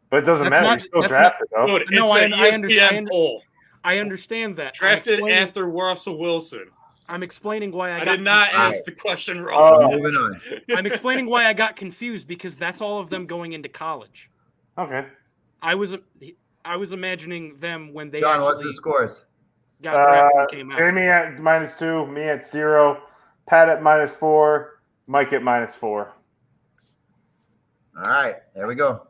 But it doesn't That's matter. not- He's still that's drafted, though. Dude, No, it's I an ESPN understand. poll. I understand that. Drafted after Russell Wilson. I'm explaining why I did not confused. ask the question wrong. Moving on. I'm explaining why I got confused because that's all of them going into college. Okay. I was imagining them when they John, actually what's the scores? got drafted and came out. Jamie at -2, me at 0, Pat at -4, Mike at -4. All right, there we go.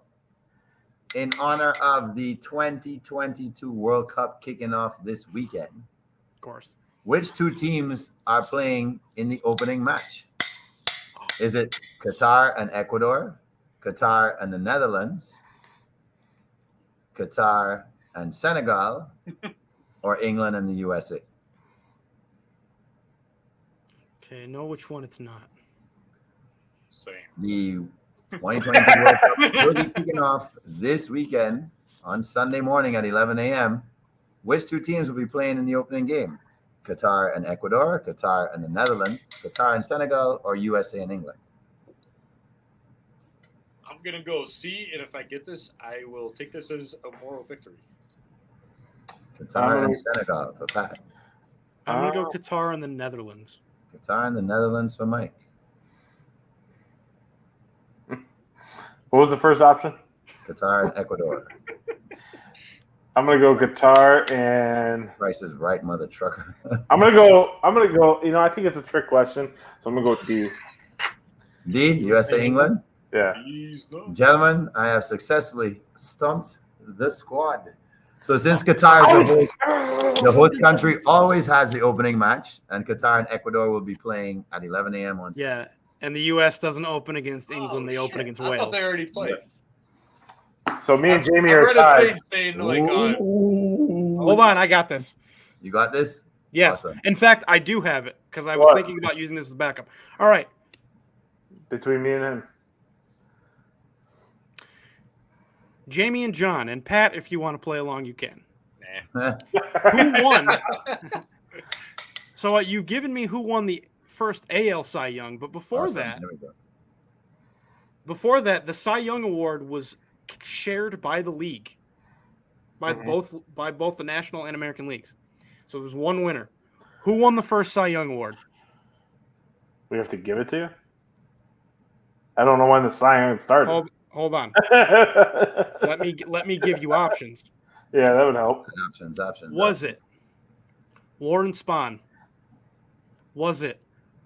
In honor of the 2022 World Cup kicking off this weekend, Of course. which two teams are playing in the opening match? Is it Qatar and Ecuador, Qatar and the Netherlands, Qatar and Senegal, or England and the USA? Okay, I know which one it's not. Same. The 2022 World Cup will be kicking off this weekend on Sunday morning at 11 a.m. Which two teams will be playing in the opening game? Qatar and Ecuador, Qatar and the Netherlands, Qatar and Senegal, or USA and England? I'm going to go C, and if I get this, I will take this as a moral victory. Qatar and Senegal for Pat. I'm going to go Qatar and the Netherlands. Qatar and the Netherlands for Mike. What was the first option? Qatar and Ecuador. I'm gonna go Qatar and Price is right, mother trucker. I'm gonna go. I think it's a trick question, so I'm gonna go with D. D, USA, England. Yeah. Gentlemen, I have successfully stumped the squad. So since Qatar is the host country always has the opening match, and Qatar and Ecuador will be playing at 11 a.m. on Sunday. Yeah, and the U.S. doesn't open against England. They open against Wales. I thought they already played. So me and Jamie I are read a tied. thing saying, like, Hold on, I got this. You got this? Yes. Awesome. In fact, I do have it because I was What? thinking about using this as backup. All right. Between me and him. Jamie and John, and Pat, if you want to play along, you can. nah. Who won? So you've given me who won the first AL Cy Young, but before Awesome. that, There we go. the Cy Young Award was shared by the league, by both the National and American leagues. So there was one winner. Who won the first Cy Young Award? We have to give it to you. I don't know when the Cy Young started. Hold on. let me give you options. Yeah, that would help. Options. Was it Lauren Spahn? Was it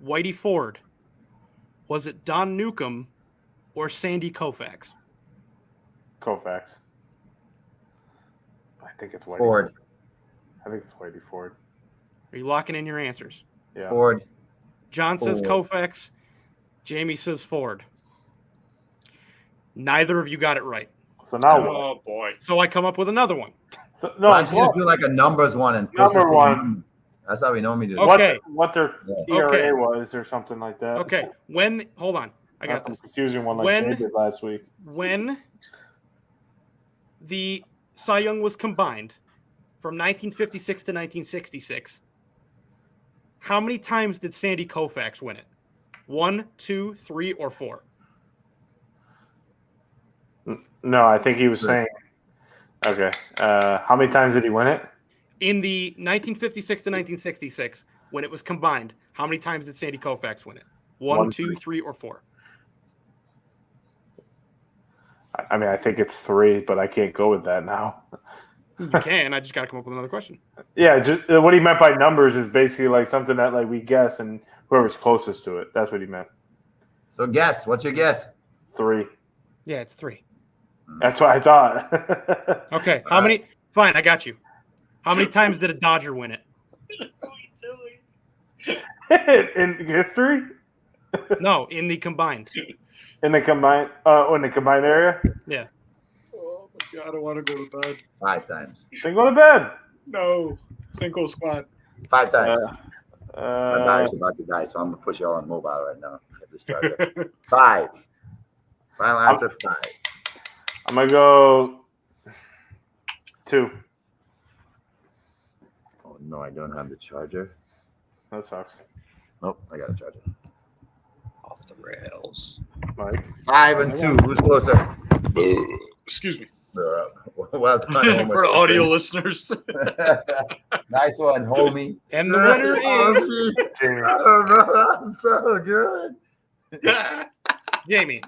Whitey Ford? Was it Don Newcomb or Sandy Koufax? Koufax. I think it's Whitey Ford. I think it's Whitey Ford. Are you locking in your answers? Yeah. Ford. John says Ford. Koufax. Jamie says Ford. Neither of you got it right. So now what? Oh, boy. So I come up with another one. So, no, Why don't you just do like a numbers one and closest Number to one. the number? That's how we normally do it. Okay. what their Yeah. ERA Okay. was or something like that. Okay. Hold on. I got That's this. a confusing one like When- Jay did last week. When the Cy Young was combined from 1956 to 1966, how many times did Sandy Koufax win it? 1, 2, 3, or 4? No, I think he was saying. Okay. How many times did he win it? In the 1956 to 1966, when it was combined, how many times did Sandy Koufax win it? 1, 2, 3, or 4? I mean, I think it's 3, but I can't go with that now. You can. I just got to come up with another question. Yeah, just what he meant by numbers is basically like something that like we guess and whoever's closest to it. That's what he meant. So guess. What's your guess? 3. Yeah, it's 3. That's what I thought. Okay. How many? Fine, I got you. How many times did a Dodger win it? In history? No, in the combined. In the combined area? Yeah. Oh, my God. I want to go to bed. 5 times. Then go to bed. No. Cinco squad. 5 times. My Uh, battery's about to die, so I'm gonna push you all on mobile right now. Get this charger. 5. Final answer 5. I'm gonna go 2. Oh no, I don't have the charger. That sucks. Nope, I got a charger. Off the rails. Mike. 5 and 2. Who's closer? Excuse me. We're up. Well done, Homer For audio listeners. Nice one, homie. And the winner is Jamie. Oh, bro, that's so good. Jamie.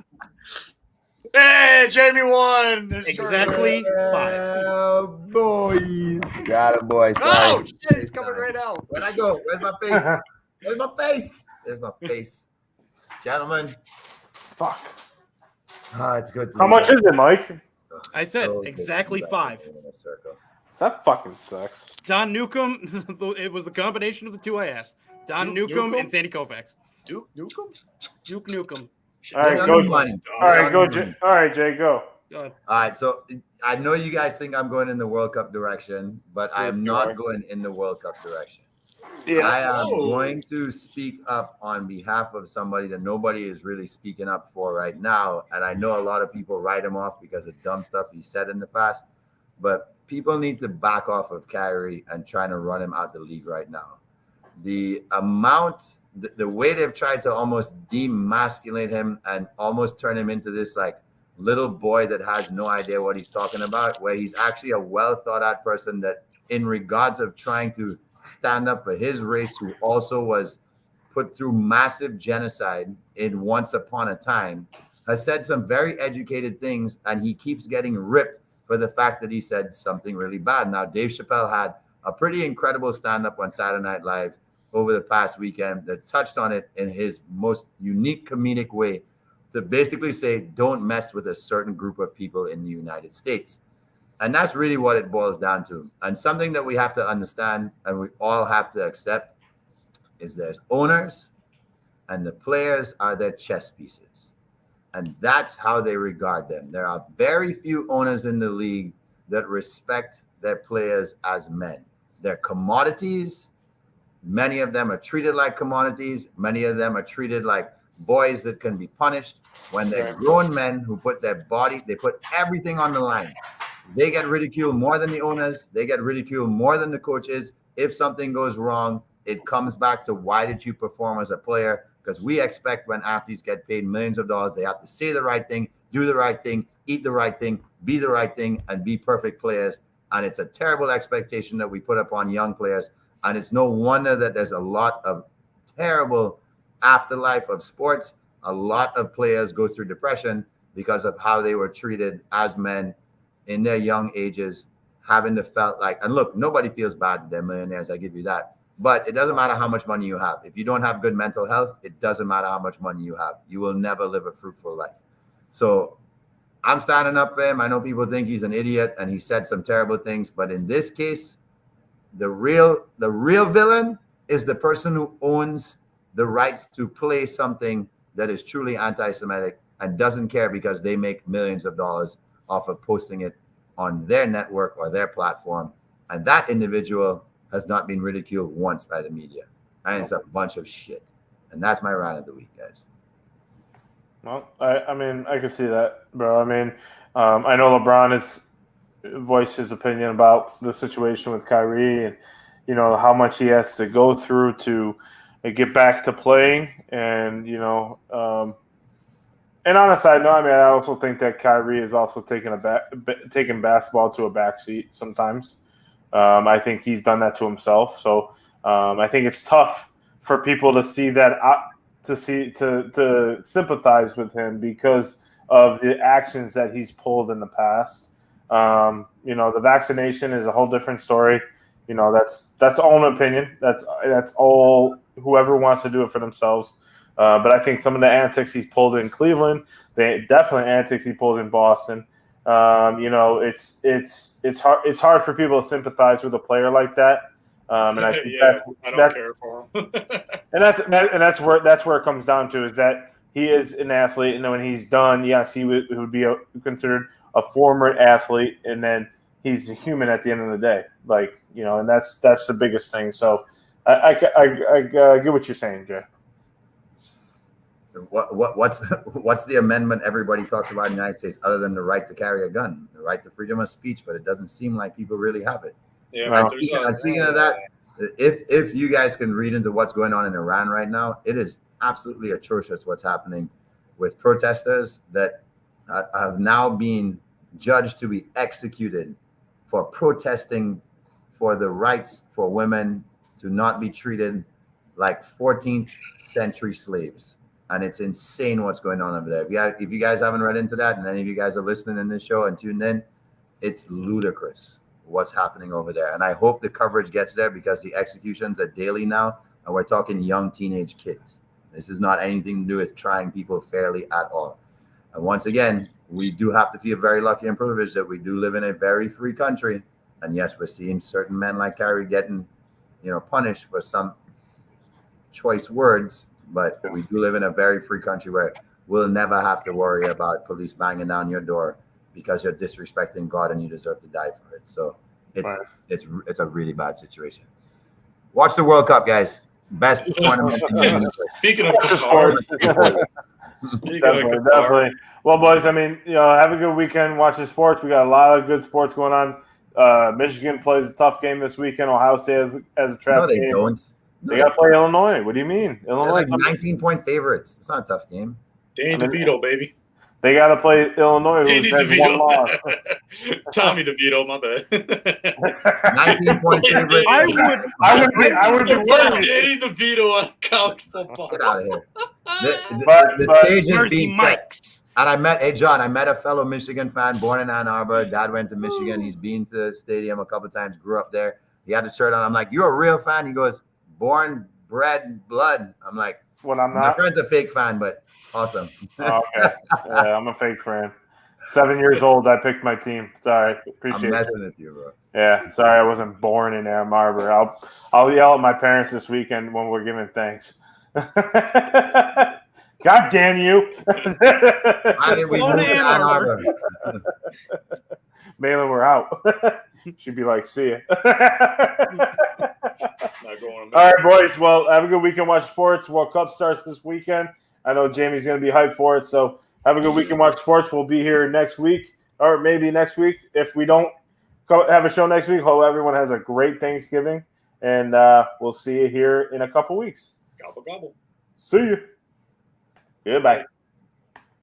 Hey, Jamie won. Exactly 5. Oh, boys. Got him, boys. Oh, shit, it's coming right out. Where'd I go? Where's my face? Where's my face? There's my face. Gentlemen. Fuck. It's good to How much is it, Mike? I said exactly 5. That fucking sucks. Don Newcomb, it was the combination of the two I asked. Don Newcomb and Sandy Koufax. Duke Newcomb? Duke Newcomb. All right, go. All right, Jay, go. Go ahead. All right, so I know you guys think I'm going in the World Cup direction, but I am not going in the World Cup direction. Yeah. I am going to speak up on behalf of somebody that nobody is really speaking up for right now. And I know a lot of people write him off because of dumb stuff he said in the past, but people need to back off of Kyrie and trying to run him out of the league right now. The amount, the way they've tried to almost demasculate him and almost turn him into this like little boy that has no idea what he's talking about, where he's actually a well thought out person that in regards of trying to stand up for his race, who also was put through massive genocide in once upon a time, has said some very educated things, and he keeps getting ripped for the fact that he said something really bad. Now, Dave Chappelle had a pretty incredible stand-up on Saturday Night Live over the past weekend that touched on it in his most unique comedic way to basically say, don't mess with a certain group of people in the United States. And that's really what it boils down to. And something that we have to understand and we all have to accept is there's owners and the players are their chess pieces. And that's how they regard them. There are very few owners in the league that respect their players as men. They're commodities. Many of them are treated like commodities. Many of them are treated like boys that can be punished. When they're grown men who put their body, they put everything on the line. They get ridiculed more than the owners. They get ridiculed more than the coaches. If something goes wrong, it comes back to why did you perform as a player? Because we expect when athletes get paid millions of dollars, they have to say the right thing, do the right thing, eat the right thing, be the right thing, and be perfect players. And it's a terrible expectation that we put upon young players. And it's no wonder that there's a lot of terrible afterlife of sports. A lot of players go through depression because of how they were treated as men in their young ages, having to felt like, and look, nobody feels bad that they're millionaires, I give you that. But it doesn't matter how much money you have. If you don't have good mental health, it doesn't matter how much money you have. You will never live a fruitful life. So I'm standing up for him. I know people think he's an idiot and he said some terrible things, but in this case, the real villain is the person who owns the rights to play something that is truly anti-Semitic and doesn't care because they make millions of dollars off of posting it on their network or their platform. And that individual has not been ridiculed once by the media. And it's a bunch of shit. And that's my rant of the week, guys. Well, I mean, I can see that, bro. I mean, I know LeBron has voiced his opinion about the situation with Kyrie and, you know, how much he has to go through to get back to playing. And, you know, and on a side note, I mean, I also think that Kyrie is also taking basketball to a backseat sometimes. I think he's done that to himself. So I think it's tough for people to see that, to sympathize with him because of the actions that he's pulled in the past. You know, the vaccination is a whole different story. You know, that's own opinion. That's all whoever wants to do it for themselves. But I think some of the antics he's pulled in Cleveland, the definitely antics he pulled in Boston. You know, it's hard for people to sympathize with a player like that. And I think I don't care for him. and that's where it comes down to is that he is an athlete, and when he's done, yes, he would be considered a former athlete, and then he's a human at the end of the day. Like, you know, and that's the biggest thing. So I get what you're saying, Jay. What's the amendment everybody talks about in the United States other than the right to carry a gun, the right to freedom of speech? But it doesn't seem like people really have it. Yeah. And speaking of that, if you guys can read into what's going on in Iran right now, it is absolutely atrocious what's happening with protesters that have now been judge to be executed for protesting for the rights for women to not be treated like 14th century slaves. And it's insane what's going on over there. If you guys haven't read into that, and any of you guys are listening in this show and tuned in, it's ludicrous what's happening over there. And I hope the coverage gets there, because the executions are daily now, and we're talking young teenage kids. This is not anything to do with trying people fairly at all. And once again, we do have to feel very lucky and privileged that we do live in a very free country. And yes, we're seeing certain men like Kyrie getting, punished for some choice words, but we do live in a very free country where we'll never have to worry about police banging down your door because you're disrespecting God and you deserve to die for it. So it's a really bad situation. Watch the World Cup, guys. Best tournament in the universe. Speaking of sports, definitely. Well, boys, I mean, have a good weekend. Watch the sports. We got a lot of good sports going on. Michigan plays a tough game this weekend. Ohio State has a trap game. No, they don't. They got to play Illinois. What do you mean? Illinois, they're like 19-point favorites. It's not a tough game. Danny DeVito, baby. They got to play Illinois. Danny DeVito. Tommy DeVito, my bad. 19-point favorite. I would be worried. Danny DeVito on college football. Get out of here. The stage is being set. And I met a fellow Michigan fan born in Ann Arbor. Dad went to Michigan. He's been to the stadium a couple of times, grew up there. He had a shirt on. I'm like, you're a real fan? He goes, born, bred, blood. I'm like, well, I'm not. My friend's a fake fan, but awesome. Oh, okay. Yeah, I'm a fake fan. 7 years old, I picked my team. Sorry. Appreciate it. I'm messing with you, bro. Yeah, sorry I wasn't born in Ann Arbor. I'll yell at my parents this weekend when we're giving thanks. God damn you. Why did we move to Ann Arbor? Malin, we're out. She'd be like, see ya. All right, boys. Well, have a good weekend. Watch sports. World Cup starts this weekend. I know Jamie's going to be hyped for it. So have a good weekend. Watch sports. We'll be here next week, or maybe next week. If we don't have a show next week, hope everyone has a great Thanksgiving. And we'll see you here in a couple weeks. Gobble, gobble. See you. Goodbye.